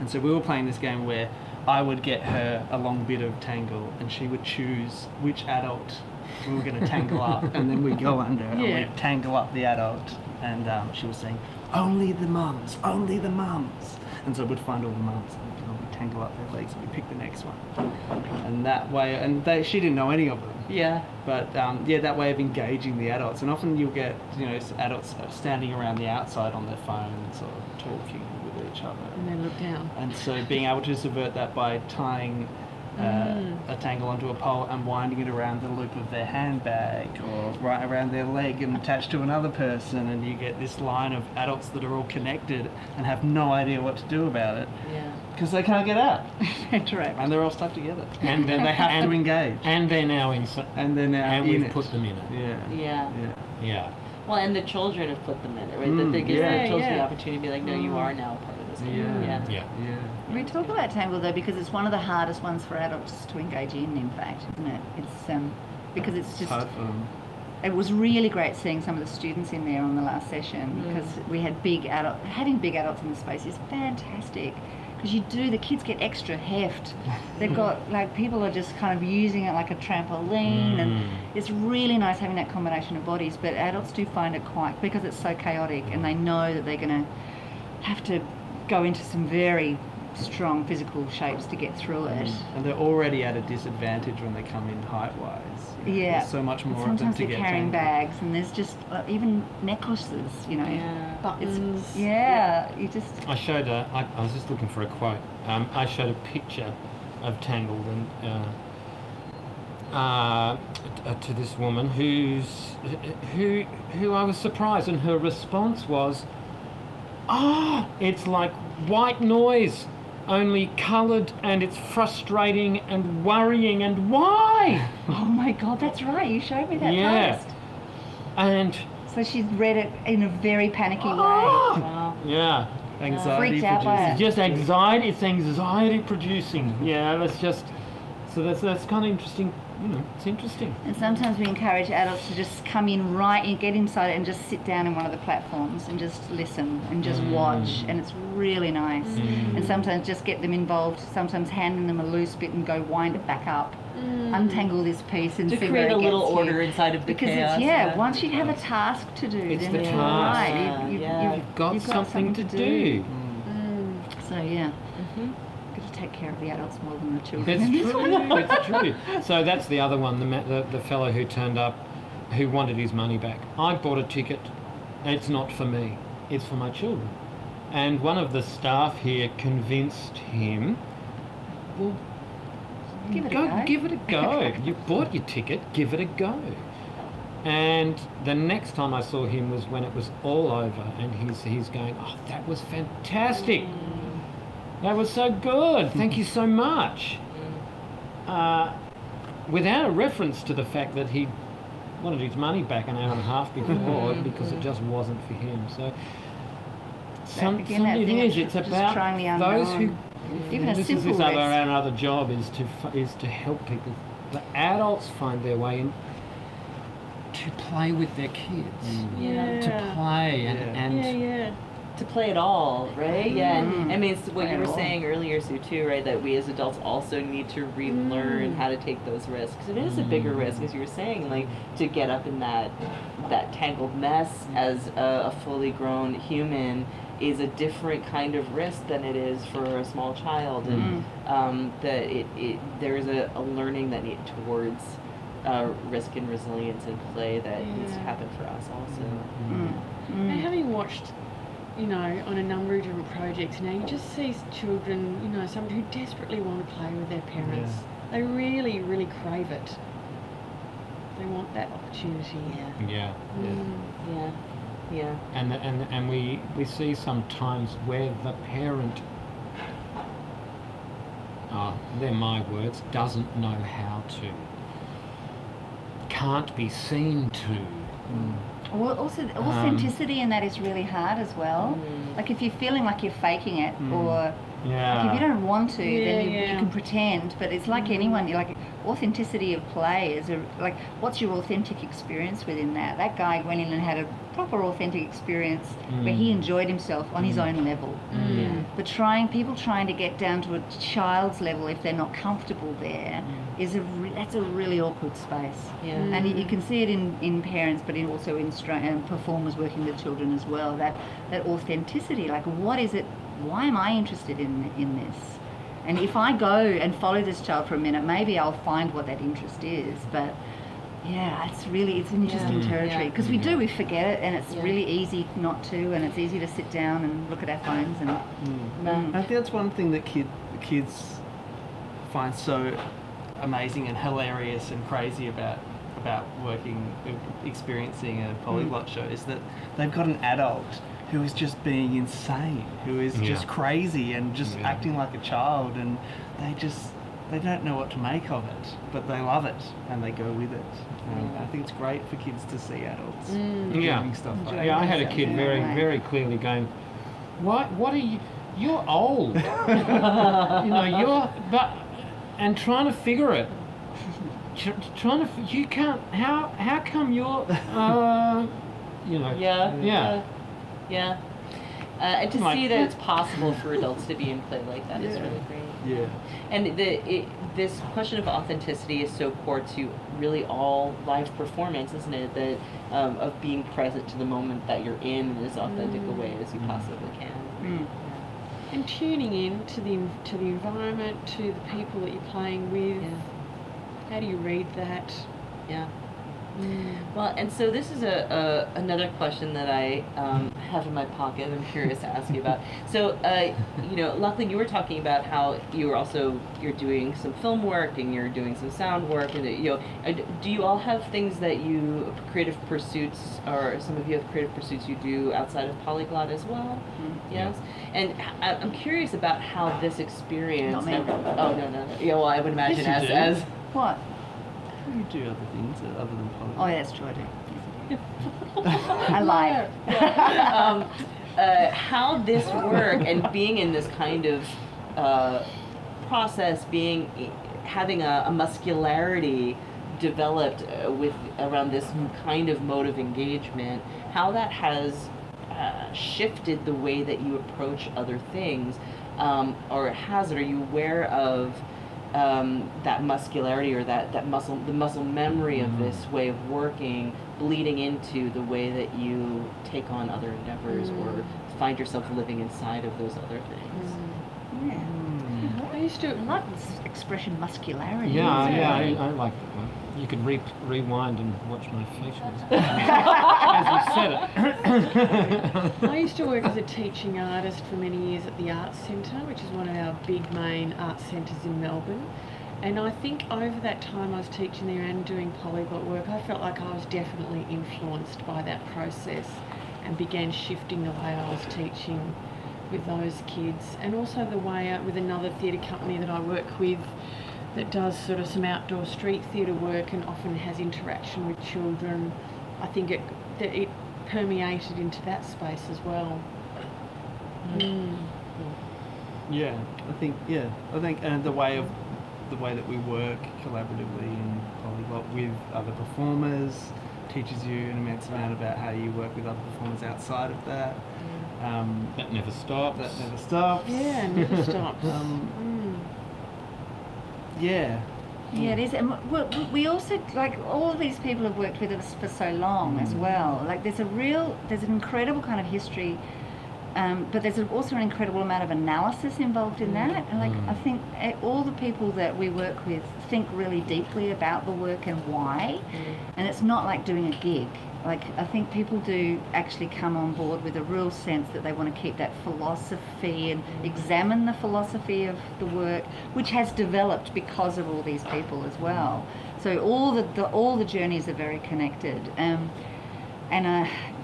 And so we were playing this game where I would get her a long bit of Tangle and she would choose which adult we were going to tangle up, and then we'd go under and we'd tangle up the adult, and she was saying, only the mums, and so we'd find all the mums and we'd tangle up their legs and we'd pick the next one, and that way, and she didn't know any of them. But that way of engaging the adults, and often you'll get, you know, adults standing around the outside on their phones or talking with each other. And then look down. And so being able to subvert that by tying a tangle onto a pole and winding it around the loop of their handbag or right around their leg and attached to another person, and you get this line of adults that are all connected and have no idea what to do about it because they can't get out. Correct. And they're all stuck together. And then they have to engage. And they're now in. And we've put them in it. Yeah. Well, and the children have put them in it, right? That gives the children the opportunity to be like, no, you are now a part of this game. Yeah. We talk about tangle though because it's one of the hardest ones for adults to engage in fact, isn't it? It's because it's just hard for them. It was really great seeing some of the students in there on the last session because we had having big adults in the space is fantastic because the kids get extra heft. They've got, like, people are just kind of using it like a trampoline and it's really nice having that combination of bodies, but adults do find it quite, because it's so chaotic and they know that they're going to have to go into some very strong physical shapes to get through it. And they're already at a disadvantage when they come in height-wise. Yeah. There's so much more Sometimes of them to they're get carrying tangled. bags and there's just even necklaces, you know. Buttons. You just... I showed I was just looking for a quote. I showed a picture of Tangled and to this woman who I was surprised, and her response was, it's like white noise, only coloured, and it's frustrating and worrying, and why? Oh my God, that's right, you showed me that post. And so she's read it in a very panicky way. Wow. Yeah. Anxiety Freaked out by producing. it. It's just anxiety. It's anxiety producing. Yeah, that's kind of interesting. You know, it's interesting. And sometimes we encourage adults to just come in right and get inside it and just sit down in one of the platforms and just listen and just watch, and it's really nice. And sometimes just get them involved, sometimes handing them a loose bit and go wind it back up, untangle this piece and To see create where a it little gets order you. inside of the Because chaos. it's, once you have a task to do, It's then the you're task. right. You've got something to do. So got to take care of the adults more than the children. It's true. It's true. So that's the other one. The fellow who turned up, who wanted his money back. I bought a ticket. It's not for me. It's for my children. And one of the staff here convinced him, well, Give it a go. give it a go. You bought your ticket, give it a go. And the next time I saw him was when it was all over, and he's going, that was fantastic. That was so good. Thank you so much. Without a reference to the fact that he wanted his money back an hour and a half before because it just wasn't for him. So it's about trying the those who. unknown. Even a This simple is risk. our other job is to help people. The adults find their way in to play with their kids. To play and To play it all, right? Yeah. I mean, it's what Play you it were all. saying earlier, Sue, too, right? That we as adults also need to relearn how to take those risks. It is a bigger risk, as you were saying, like to get up in that tangled mess as a fully grown human is a different kind of risk than it is for a small child, and that there is a learning that need towards risk and resilience and play that needs to happen for us also. And having watched, on a number of different projects now, you just see children, some who desperately want to play with their parents. They really, really crave it. They want that opportunity. Yeah. And we see sometimes where the parent, they're my words, doesn't know how to, can't be seen to. Well, also, authenticity in that is really hard as well. Like if you're feeling like you're faking it, or like if you don't want to, then you can pretend. But it's like anyone. Like authenticity of play is what's your authentic experience within that? That guy went in and had a proper authentic experience where he enjoyed himself on his own level. But people trying to get down to a child's level if they're not comfortable there is that's a really awkward space. And you can see it in parents, but also in performers working with children as well. That authenticity, like what is it? Why am I interested in this? And if I go and follow this child for a minute, maybe I'll find what that interest is. But Yeah, it's an interesting territory because we forget it, and it's really easy not to, and it's easy to sit down and look at our phones and. I think that's one thing that kids find so amazing and hilarious and crazy about experiencing a polyglot show is that they've got an adult who is just being insane, who is just crazy and just acting like a child, and they don't know what to make of it, but they love it and they go with it. I think it's great for kids to see adults doing stuff like that. Yeah, I had a kid very clearly going, what are you, you're old. And trying to figure it. You can't, how come you're, and to see that it's possible for adults to be in play like that is really great. Yeah. And this question of authenticity is so core to really all live performance, isn't it? That of being present to the moment that you're in as authentic a way as you possibly can. And tuning in to the environment, to the people that you're playing with. How do you read that? Yeah. Well, and so this is another question that I have in my pocket and I'm curious to ask you about. So, Lachlan, you were talking about how you're doing some film work and you're doing some sound work, and do you all have things that creative pursuits, or some of you have creative pursuits you do outside of Polyglot as well? Yes. And I'm curious about how this experience. Not me. Oh no. Yeah, well, I would imagine Yes, you as What? You do other things other than polyglot. Oh, yeah, that's true, I do. I lied. How this work and being in this kind of process, having a muscularity developed around this kind of mode of engagement, how that has shifted the way that you approach other things, or has it? Are you aware of that muscularity or the muscle memory of this way of working bleeding into the way that you take on other endeavors or find yourself living inside of those other things? I used to like this expression muscularity. I like that one. You could rewind and watch my facials as you said it. I used to work as a teaching artist for many years at the Arts Centre, which is one of our big main arts centres in Melbourne. And I think over that time I was teaching there and doing polyglot work, I felt like I was definitely influenced by that process and began shifting the way I was teaching with those kids, and also the way with another theatre company that I work with that does sort of some outdoor street theatre work and often has interaction with children. I think it permeated into that space as well. Yeah, I think and the way that we work collaboratively in Polyglot with other performers teaches you an immense amount about how you work with other performers outside of that. That never stops. Yeah, never stops. Yeah, it is. And we also, like, all of these people have worked with us for so long as well. Like, there's an incredible kind of history, but there's also an incredible amount of analysis involved in that. And like, I think all the people that we work with think really deeply about the work and why. And it's not like doing a gig. Like, I think people do actually come on board with a real sense that they want to keep that philosophy and examine the philosophy of the work, which has developed because of all these people as well. So all the journeys are very connected.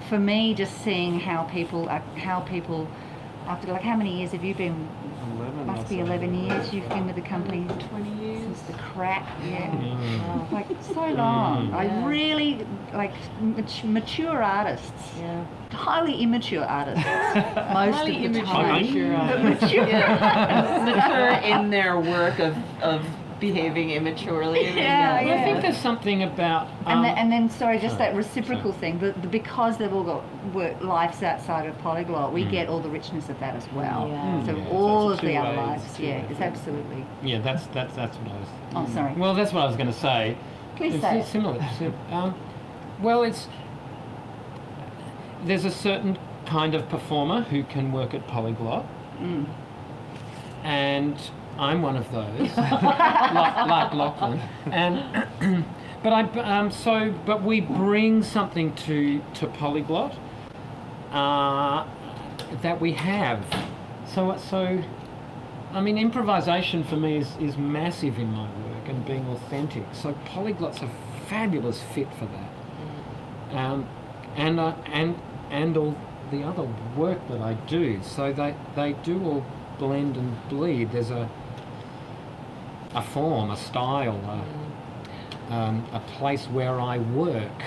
For me, just seeing how people after, like, how many years have you been? 11. Must be 11 years you've been with the company. 20 years. Since the crack, like, so long. Really, like, mature artists. Yeah. Highly immature artists. Most Highly of the immature time. artists. Mature in their work of behaving immaturely. Yeah, I think there's something about And then, just that reciprocal thing, because they've all got lives outside of Polyglot, we get all the richness of that as well. Yeah. So Yeah, all so of it's the other two ways, lives, two ways. it's absolutely. yeah, that's what I was. Oh, sorry. Well, that's what I was going to say. Please It's say it. similar. Well, there's a certain kind of performer who can work at Polyglot, and I'm one of those, like Lachlan. And But we bring something to Polyglot that we have. So I mean, improvisation for me is massive in my work, and being authentic. So Polyglot's a fabulous fit for that. And all the other work that I do. So they do all blend and bleed. There's a form, a style, a place where I work,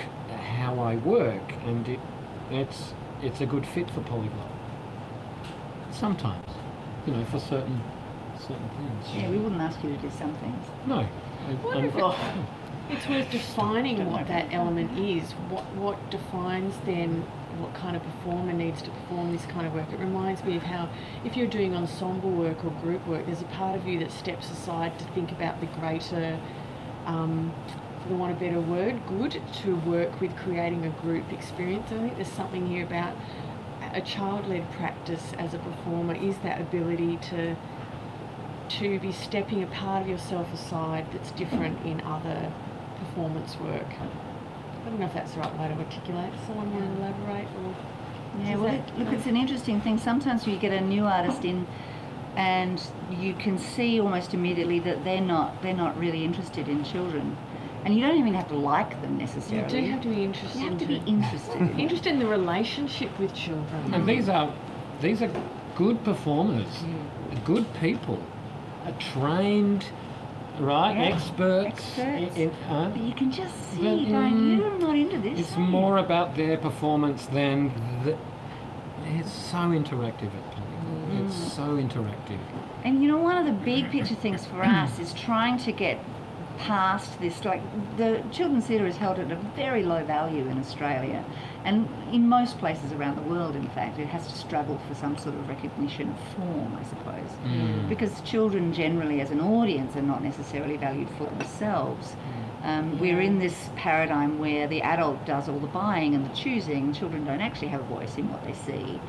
how I work, and it's a good fit for Polyglot. Sometimes, for certain things. Yeah, we wouldn't ask you to do some things. No. It's worth defining what that element is. What defines then what kind of performer needs to perform this kind of work? It reminds me of how if you're doing ensemble work or group work, there's a part of you that steps aside to think about the greater, for want of a better word, good, to work with creating a group experience. I think there's something here about a child-led practice as a performer is that ability to be stepping a part of yourself aside that's different in other performance work. I don't know if that's the right way to articulate. Does someone want to elaborate? Yeah, well, look, it's an interesting thing. Sometimes you get a new artist in and you can see almost immediately that they're not really interested in children. And you don't even have to like them necessarily. You do have to be interested. You have to be interested. Interested in the relationship with children. And these are good performers, good people, trained, right, Yeah, experts. But you can just see, you're not into this. It's more about their performance than it's so interactive at Polyglot. It's so interactive. And one of the big picture things for us is trying to get past this. Like, the children's theatre is held at a very low value in Australia, and in most places around the world, in fact, it has to struggle for some sort of recognition of form, I suppose, because children generally as an audience are not necessarily valued for themselves. We're in this paradigm where the adult does all the buying and the choosing, and children don't actually have a voice in what they see,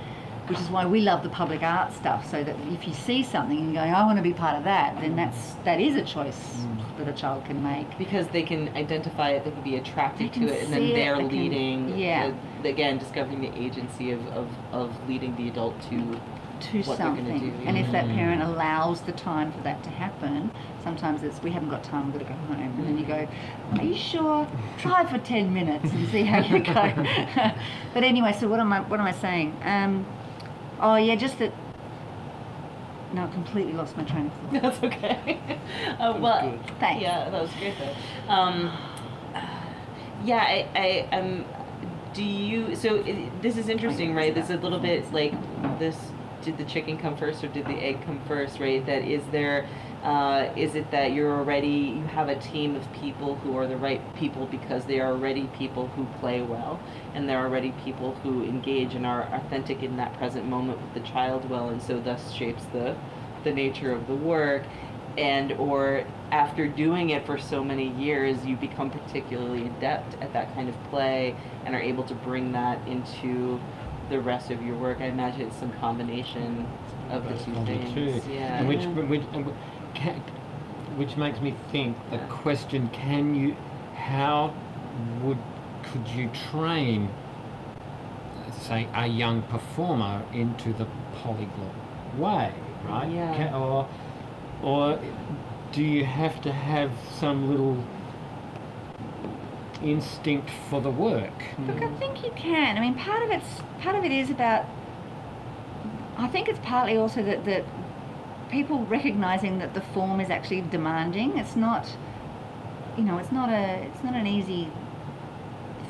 which is why we love the public art stuff, so that if you see something and you're going, I want to be part of that, then that is a choice that a child can make. Because they can identify it, they can be attracted to it, and then they're leading, again, discovering the agency of leading the adult to what something. They're going to do. And if that parent allows the time for that to happen, sometimes it's, we haven't got time, we've got to go home. And then you go, are you sure? Try for 10 minutes and see how you go. But anyway, so what am I saying? Oh yeah, just that. No, I completely lost my train of thought. That's okay. Well, thanks. Yeah, that was great though. I do you? So this is interesting, right? This is a little bit like this. Did the chicken come first or did the egg come first, right? That is there. Is it that you have a team of people who are the right people because they are already people who play well, and they're already people who engage and are authentic in that present moment with the child well, and so thus shapes the nature of the work, or after doing it for so many years, you become particularly adept at that kind of play and are able to bring that into the rest of your work. I imagine it's some combination of the two things. Yeah. And which makes me think the question: could you train, say, a young performer into the polyglot way, right? Yeah. Or do you have to have some little instinct for the work? Look, I think you can. I mean, part of it is about. I think it's partly also that people recognizing that the form is actually demanding. It's not, it's not an easy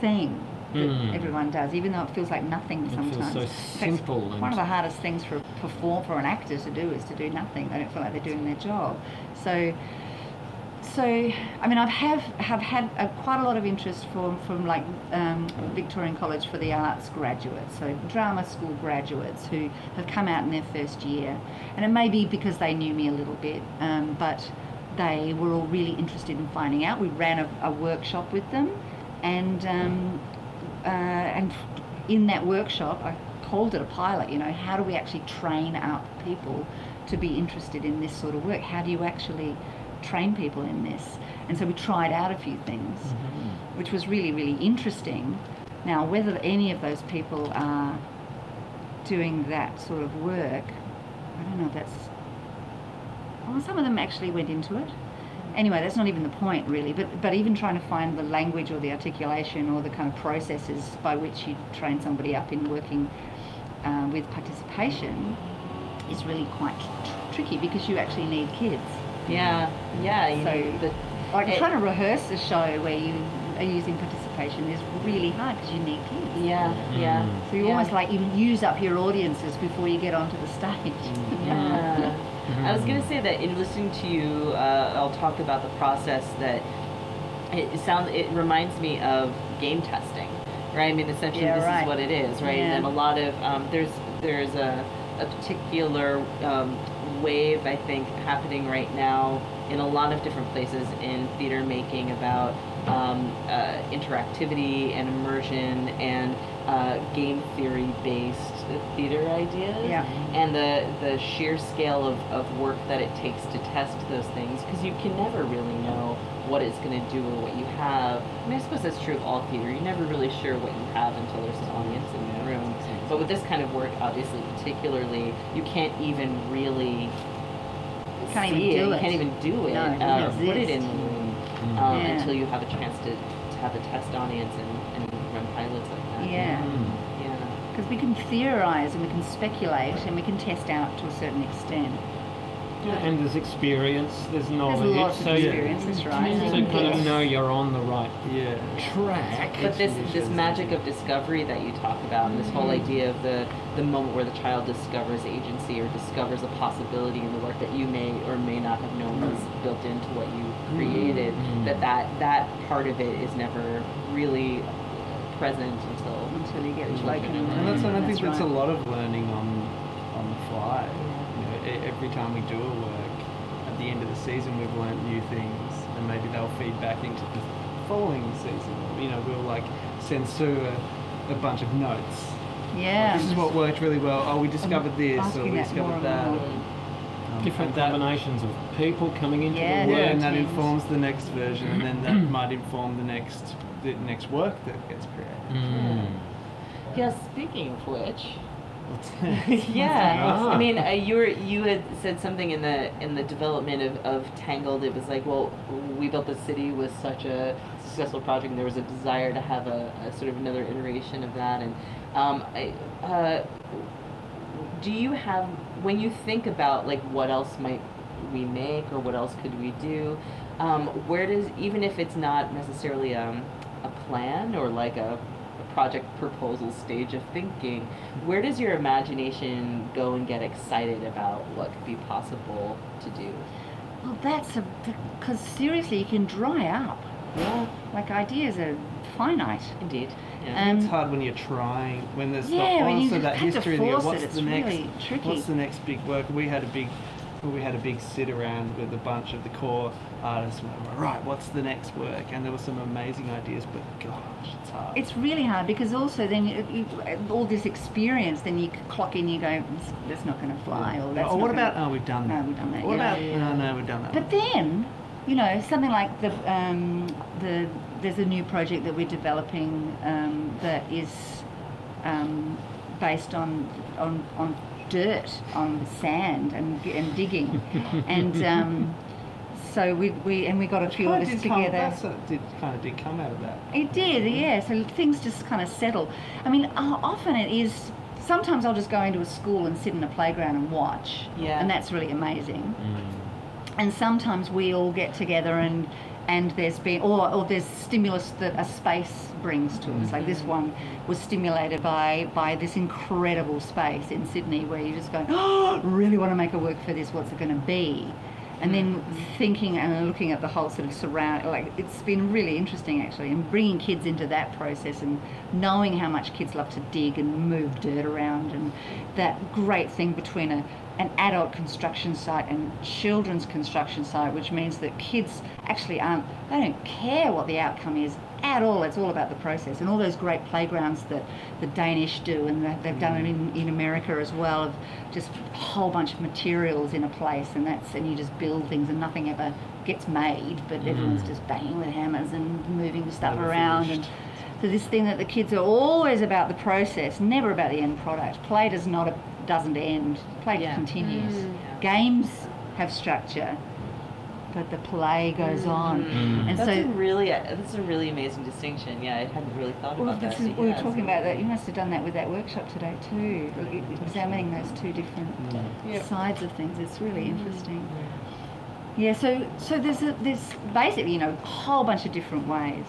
thing that everyone does, even though it feels like nothing sometimes. It feels so simple. One of the hardest things for an actor to do is to do nothing. They don't feel like they're doing their job. So I mean, have had quite a lot of interest from like Victorian College for the Arts graduates, so drama school graduates who have come out in their first year, and it may be because they knew me a little bit, but they were all really interested in finding out. We ran a workshop with them, and in that workshop, I called it a pilot. How do we actually train up people to be interested in this sort of work? How do you actually train people in this. And so we tried out a few things, which was really, really interesting. Now, whether any of those people are doing that sort of work, I don't know if that's... Well, some of them actually went into it. Anyway, that's not even the point, really. But even trying to find the language or the articulation or the kind of processes by which you train somebody up in working with participation is really quite tricky, because you actually need kids. Yeah. Trying to rehearse a show where you are using participation is really hard because you need kids. Yeah. So you almost like you use up your audiences before you get onto the stage. Yeah. I was going to say that in listening to you, I'll talk about the process that it reminds me of game testing, right? I mean, essentially this is what it is, right? Yeah. And a lot of there's a particular wave, I think, happening right now in a lot of different places in theater making about interactivity and immersion and game theory based theater ideas, and the sheer scale of work that it takes to test those things, because you can never really know what it's going to do or what you have. I mean, I suppose that's true of all theater. You're never really sure what you have until there's an audience in the room. But with this kind of work, obviously, particularly, you can't even really Can't see even do it. it. You can't even do it. No, it doesn't Put it exist. in the room until you have a chance to have a test audience and run pilots like that. Yeah. Because we can theorise and we can speculate and we can test out to a certain extent. Yeah, and there's experience, there's knowledge. There's lots of so experience, that's right. So you kind of know you're on the right track. But this magic of discovery that you talk about, and this whole idea of the moment where the child discovers agency or discovers a possibility in the work that you may or may not have known was built into what you created, that part of it is never really present until you get woken. And I think that's a lot of learning on the fly. Every time we do a work, at the end of the season we've learned new things, and maybe they'll feed back into the following season. We'll like send Sue a bunch of notes. Yeah. Like, this is what worked really well. Oh, we discovered this, or we discovered that. Different combinations of people coming into the work. Yeah, and that informs the next version, and then that might inform the next work that gets created. Yeah, speaking of which, I mean, you had said something in the development of Tangled. It was like, well, we built the city was such a successful project, and there was a desire to have a sort of another iteration of that. And do you have, when you think about like what else might we make or what else could we do, where does, even if it's not necessarily a plan or like a project proposal stage of thinking, where does your imagination go and get excited about what could be possible to do? Well, because seriously, you can dry up. Yeah. Like, ideas are finite. Indeed. Yeah. It's hard when you're trying, when there's when you also that have to history. force What's it, it's the next? really tricky. What's the next big work? We had a big sit around with a bunch of the core artists. And we were, right, what's the next work? And there were some amazing ideas, but gosh, it's hard. It's really hard, because also then you all this experience, then you clock in, you go, that's not going to fly, or that's what not about? We've done that. No, we've done that. What yeah. about? No, we've done that. But then, something like there's a new project that we're developing that is based on dirt, on sand and digging, and so we got a few of us together. That did come out of that. It did, yeah. So things just kind of settle. I mean, often it is. Sometimes I'll just go into a school and sit in a playground and watch, and that's really amazing. And sometimes we all get together and there's been or there's stimulus that a space brings to us. Like this one was stimulated by this incredible space in Sydney, where you just go, oh, really want to make a work for this. What's it going to be? And then thinking and looking at the whole sort of surround, like it's been really interesting actually, and bringing kids into that process and knowing how much kids love to dig and move dirt around, and that great thing between an adult construction site and children's construction site, which means that kids actually they don't care what the outcome is, at all. It's all about the process, and all those great playgrounds that the Danish do, and that they've done it in America as well, of just a whole bunch of materials in a place, and you just build things, and nothing ever gets made, but everyone's just banging with hammers and moving stuff around. And so this thing that the kids are always about the process, never about the end product. Play doesn't end. Play continues. Games have structure, but the play goes on. And That's so that's a really amazing distinction. Yeah, I hadn't really thought about that. we were talking about that. You must have done that with that workshop today too, examining those two different sides of things. It's really interesting. Yeah, so there's basically, a whole bunch of different ways,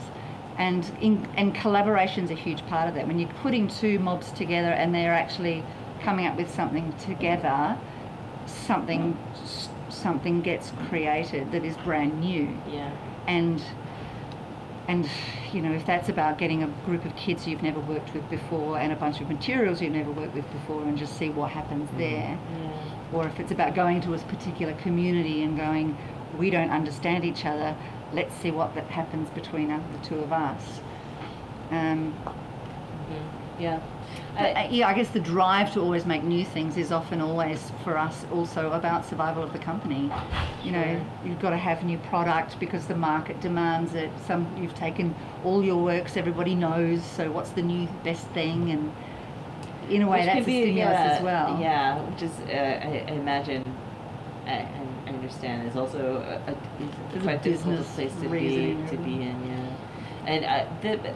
and collaboration's a huge part of that. When you're putting two mobs together and they're actually coming up with something together, something gets created that is brand new. Yeah. And if that's about getting a group of kids you've never worked with before and a bunch of materials you've never worked with before, and just see what happens there. Or if it's about going to a particular community and going, we don't understand each other, let's see what that happens between the two of us. I guess the drive to always make new things is often always for us also about survival of the company. You've got to have new product because the market demands it. You've taken all your works, everybody knows, so what's the new best thing? And in a way, that's a stimulus as well. Yeah, which is, I imagine, I understand, is also a quite difficult place to be in. Yeah. And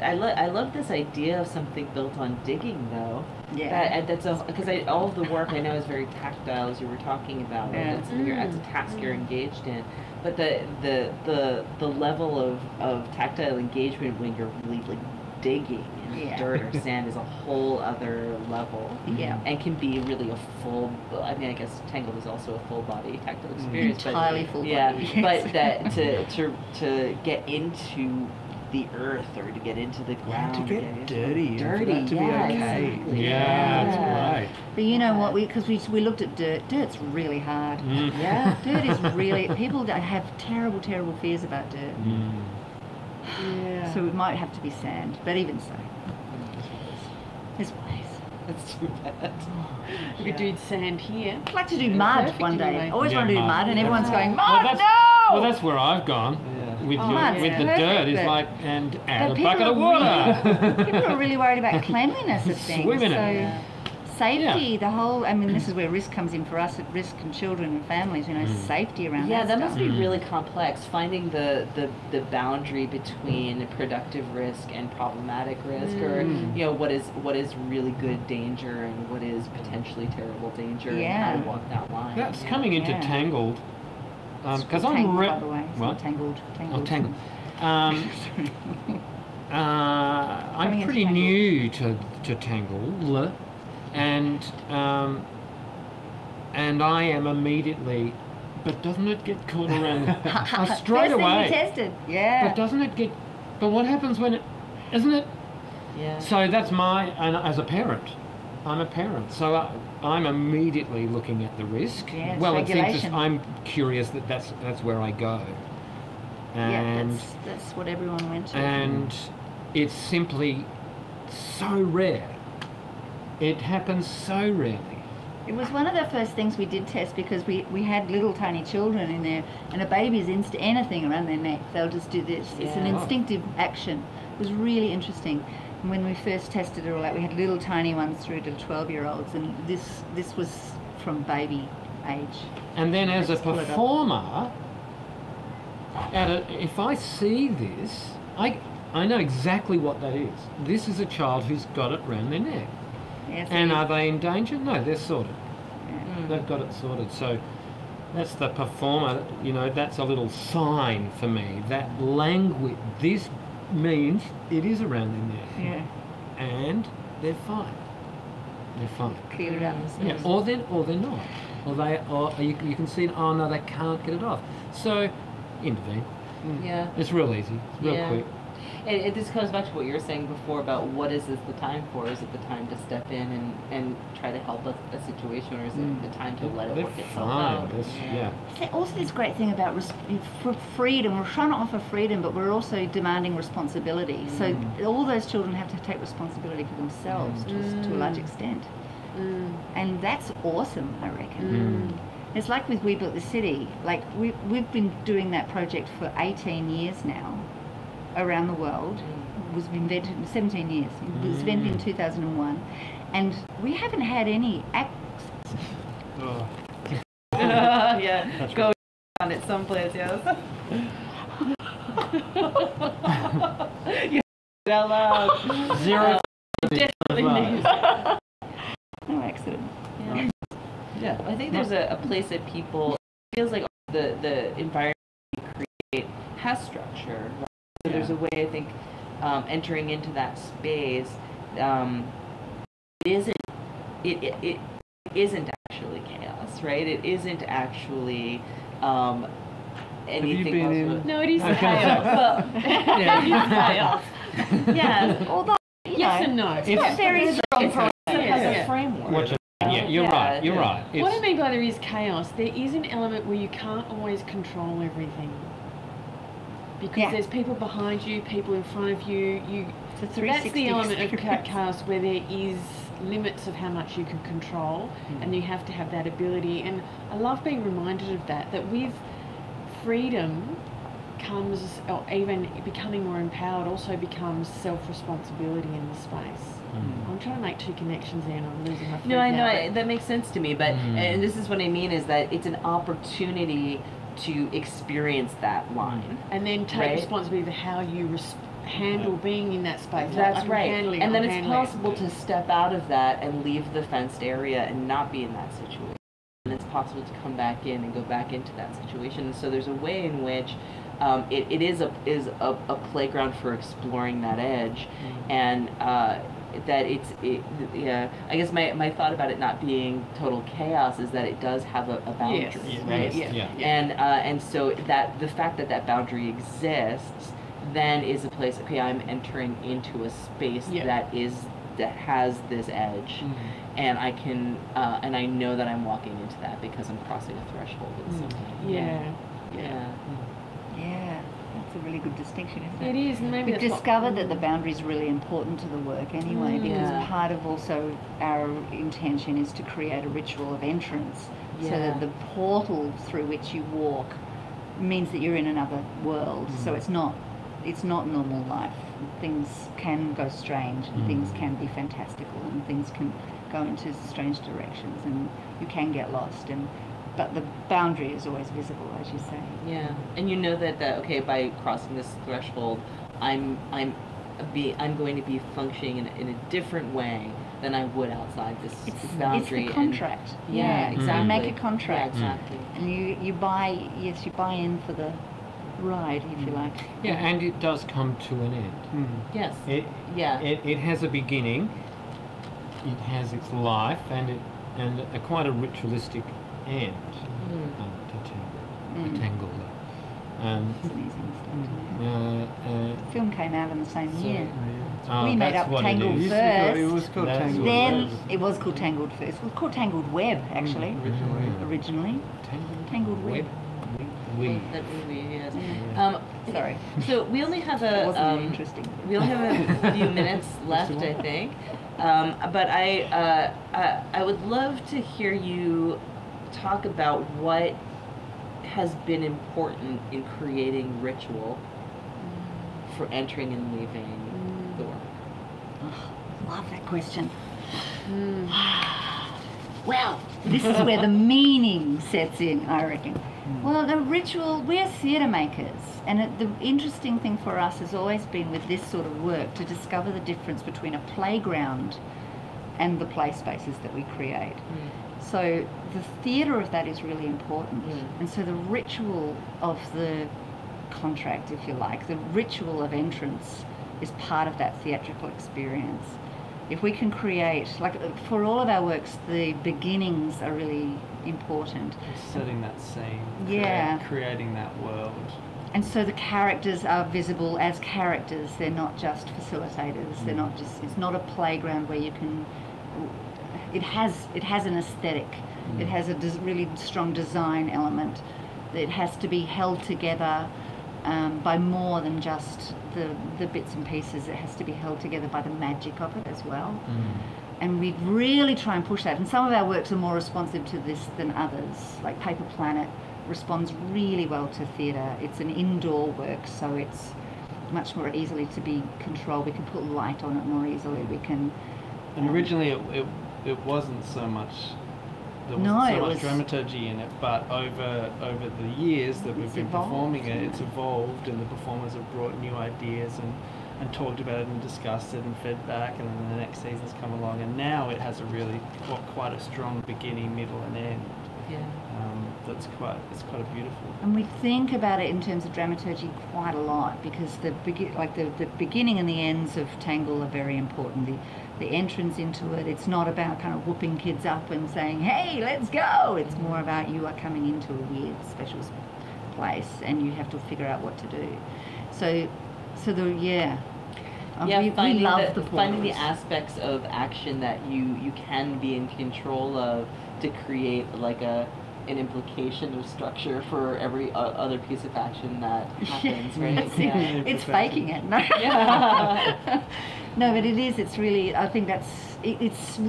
I love this idea of something built on digging, though. Yeah. That's because all of the work I know is very tactile, as you were talking about. Yeah. It's a task you're engaged in, but the level of tactile engagement when you're really like digging in dirt or sand is a whole other level. Yeah. And can be really a full. I mean, I guess Tangled is also a full body tactile experience. Entirely full body. Yeah. But that to get into the earth or to get into the ground, to get dirty, to be okay. Exactly. That's right. But you know what? Because we looked at dirt. Dirt's really hard. Yeah, dirt is really. People have terrible fears about dirt. Yeah. So it might have to be sand, but even so, there's ways. That's too bad. We could do sand here. I'd like to do mud one day. I always want to do mud, and everyone's going, mud, Well, that's where I've gone. With the dirt is like, and add a bucket of water. People are really worried about cleanliness of things. Swim in it. Safety, the whole, this is where risk comes in for us at risk and children and families, safety around that. Yeah, that must be really complex, finding the boundary between productive risk and problematic risk, or, what is really good danger and what is potentially terrible danger, and how to walk that line. That's coming into Tangled. Because I'm Tangled, by the way. It's not Tangled. Tangled. I'm pretty new to Tangled, and I am immediately. But doesn't it get caught around straight away? Tested. Yeah. But doesn't it get? But what happens when it? Isn't it? Yeah. So that's and as a parent, I'm a parent, so I'm immediately looking at the risk. Yeah, well, it's regulation. I'm curious that's where I go. And that's what everyone went to. And it's simply so rare. It happens so rarely. It was one of the first things we did test because we had little tiny children in there, and a baby's anything around their neck, they'll just do this. Yeah. It's an instinctive action. It was really interesting. And when we first tested it all out, we had little tiny ones through to 12-year-olds, and this was from baby age. And then as a performer, if I see this, I know exactly what that is. This is a child who's got it round their neck. Yes, and are they in danger? No, they're sorted. Yeah. They've got it sorted. So that's the performer, that's a little sign for me. That language, this means it is around their neck. Yeah. And they're fine. They're fine. Clear it up. Yeah. Or they're not. Or you can see, oh no, they can't get it off. So intervene. Yeah. It's real easy. It's real quick. And this goes back to what you were saying before about what is this the time for? Is it the time to step in and try to help a situation, or is it the time to let it work itself out? Also, this great thing about for freedom, we're trying to offer freedom, but we're also demanding responsibility. So all those children have to take responsibility for themselves to a large extent. And that's awesome, I reckon. It's like with We Built the City. Like we've been doing that project for 18 years now, around the world. It was invented in 17 years. It was invented in 2001, and we haven't had any Yeah, go on it someplace, yes. Yeah, out loud. Zero. Definitely. no accident. Yeah, I think there's a place that people, it feels like the environment we create has structure. Right? So there's a way, I think, entering into that space, it isn't actually chaos, right? It isn't actually anything else. No, it is chaos. It is chaos. Yeah, Although, yes and no. it's very strong for it has a framework. You're right. You're right. What I mean by there is chaos, there is an element where you can't always control everything. Because there's people behind you, people in front of you. So that's the element of chaos where there is limits of how much you can control, and you have to have that ability. And I love being reminded of that with freedom comes, or even becoming more empowered, also becomes self-responsibility in the space. I'm trying to make two connections there and I'm losing my No, I know, that makes sense to me, but and this is what I mean, is that it's an opportunity to experience that line. And then take responsibility for how you handle being in that space. That's right. And then it's possible to step out of that and leave the fenced area and not be in that situation. And it's possible to come back in and go back into that situation. So there's a way in which it is a playground for exploring that edge, and that I guess my thought about it not being total chaos is that it does have a boundary, right? And so that the fact that boundary exists then is a place, okay, I'm entering into a space that has this edge, and I can and I know that I'm walking into that because I'm crossing a threshold in some way. Yeah, that's a really good distinction, isn't it? It is, and maybe We've discovered that the boundary is really important to the work anyway, because part of also our intention is to create a ritual of entrance, so that the portal through which you walk means that you're in another world. So it's not normal life. Things can go strange, and things can be fantastical, and things can go into strange directions, and you can get lost. But the boundary is always visible, as you say. Yeah, and you know that okay, by crossing this threshold, I'm going to be functioning in a different way than I would outside this boundary. It's the contract. Exactly. You make a contract. Yeah, exactly. And you buy in for the ride, if you like. Yeah, and it does come to an end. Yes. It has a beginning. It has its life, and quite a ritualistic end. To tangle that. It's an easy mistake. The film came out in the same year. We made up Tangled first. It was called Tangled. Then it was called Tangled first. It was called Tangled Web, actually. Originally. Tangled Web. That movie, yes. Sorry. So we only have It wasn't interesting. We only have a few minutes left, I think. But I would love to hear you talk about what has been important in creating ritual for entering and leaving the work. Oh, love that question. Well, this is where the meaning sets in, I reckon. Well, the ritual, we're theatre makers, and the interesting thing for us has always been with this sort of work to discover the difference between a playground and the play spaces that we create. So the theatre of that is really important. And so the ritual of the contract, if you like, the ritual of entrance is part of that theatrical experience. If we can create, like for all of our works, the beginnings are really important. Setting that scene, creating that world. and so the characters are visible as characters. They're not just facilitators. They're not just. It's not a playground where you can. It has an aesthetic. It has a really strong design element. It has to be held together by more than just the bits and pieces. It has to be held together by the magic of it as well. And we really try and push that. And some of our works are more responsive to this than others. Like Paper Planet responds really well to theatre. It's an indoor work, so it's much more easily to be controlled. We can put light on it more easily. We can. And originally it wasn't so much. There wasn't so much dramaturgy in it, but over the years that we've been performing it, it's evolved, and the performers have brought new ideas and talked about it and discussed it and fed back, and then the next season's come along, and now it has a really quite a strong beginning, middle, and end. Yeah. It's quite a beautiful. And we think about it in terms of dramaturgy quite a lot, because the beginning and the ends of Tangle are very important. The entrance into it, it's not about kind of whooping kids up and saying, "Hey, let's go." It's more about you are coming into a weird, special place, and you have to figure out what to do. We love finding the aspects of action that you can be in control of to create like an implication of structure for every other piece of action that happens, right? It's faking it. No. No, but it is. It's really. I think it's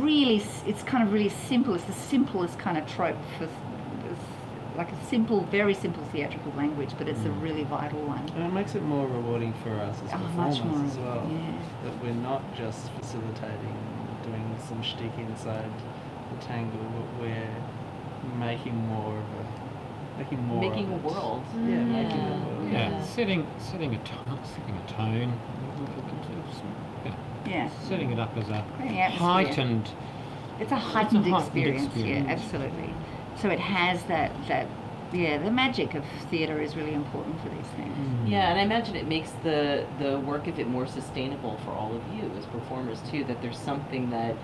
kind of really simple. It's the simplest kind of trope for like a very simple theatrical language, but it's a really vital one. And it makes it more rewarding for us as performers much more, as well. yeah. That we're not just facilitating, doing some shtick inside the Tangle, but we're making more of a making a world. Yeah, making a world. Yeah, setting a tone. Yeah. Setting it up as a Creating atmosphere. heightened. It's a heightened experience. Yeah, absolutely. So it has that the magic of theatre is really important for these things. Yeah, and I imagine it makes the work of it more sustainable for all of you as performers too, that there's something that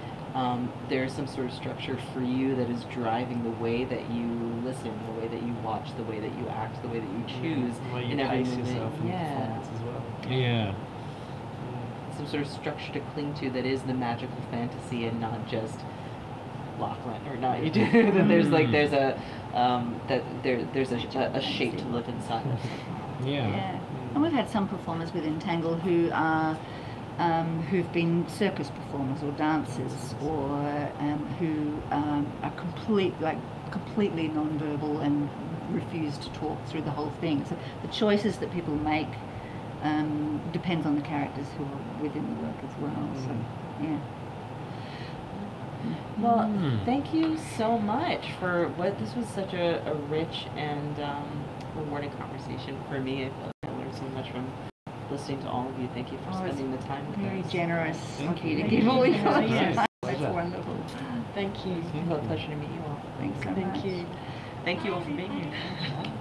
there's some sort of structure for you that is driving the way that you listen, the way that you watch, the way that you act, the way that you choose The way you in every pace moment. yourself in performance as well. Yeah. Some sort of structure to cling to that is the magical fantasy and not just Lachlan or not you do. That there's a shape to live inside of. Yeah. And we've had some performers within Tangle who are who've been circus performers or dancers, or who are completely non-verbal and refuse to talk through the whole thing. So the choices that people make depends on the characters who are within the work as well. So yeah. Well, thank you so much for this was such a rich and rewarding conversation for me. I feel like I learned so much from listening to all of you. Thank you for spending the time with us. Very generous Thank of you to you. give all your Thank you. time. That's Pleasure. wonderful. Thank you. It's a pleasure to meet you all. Thanks so much. Thank you. Thank you all for being here.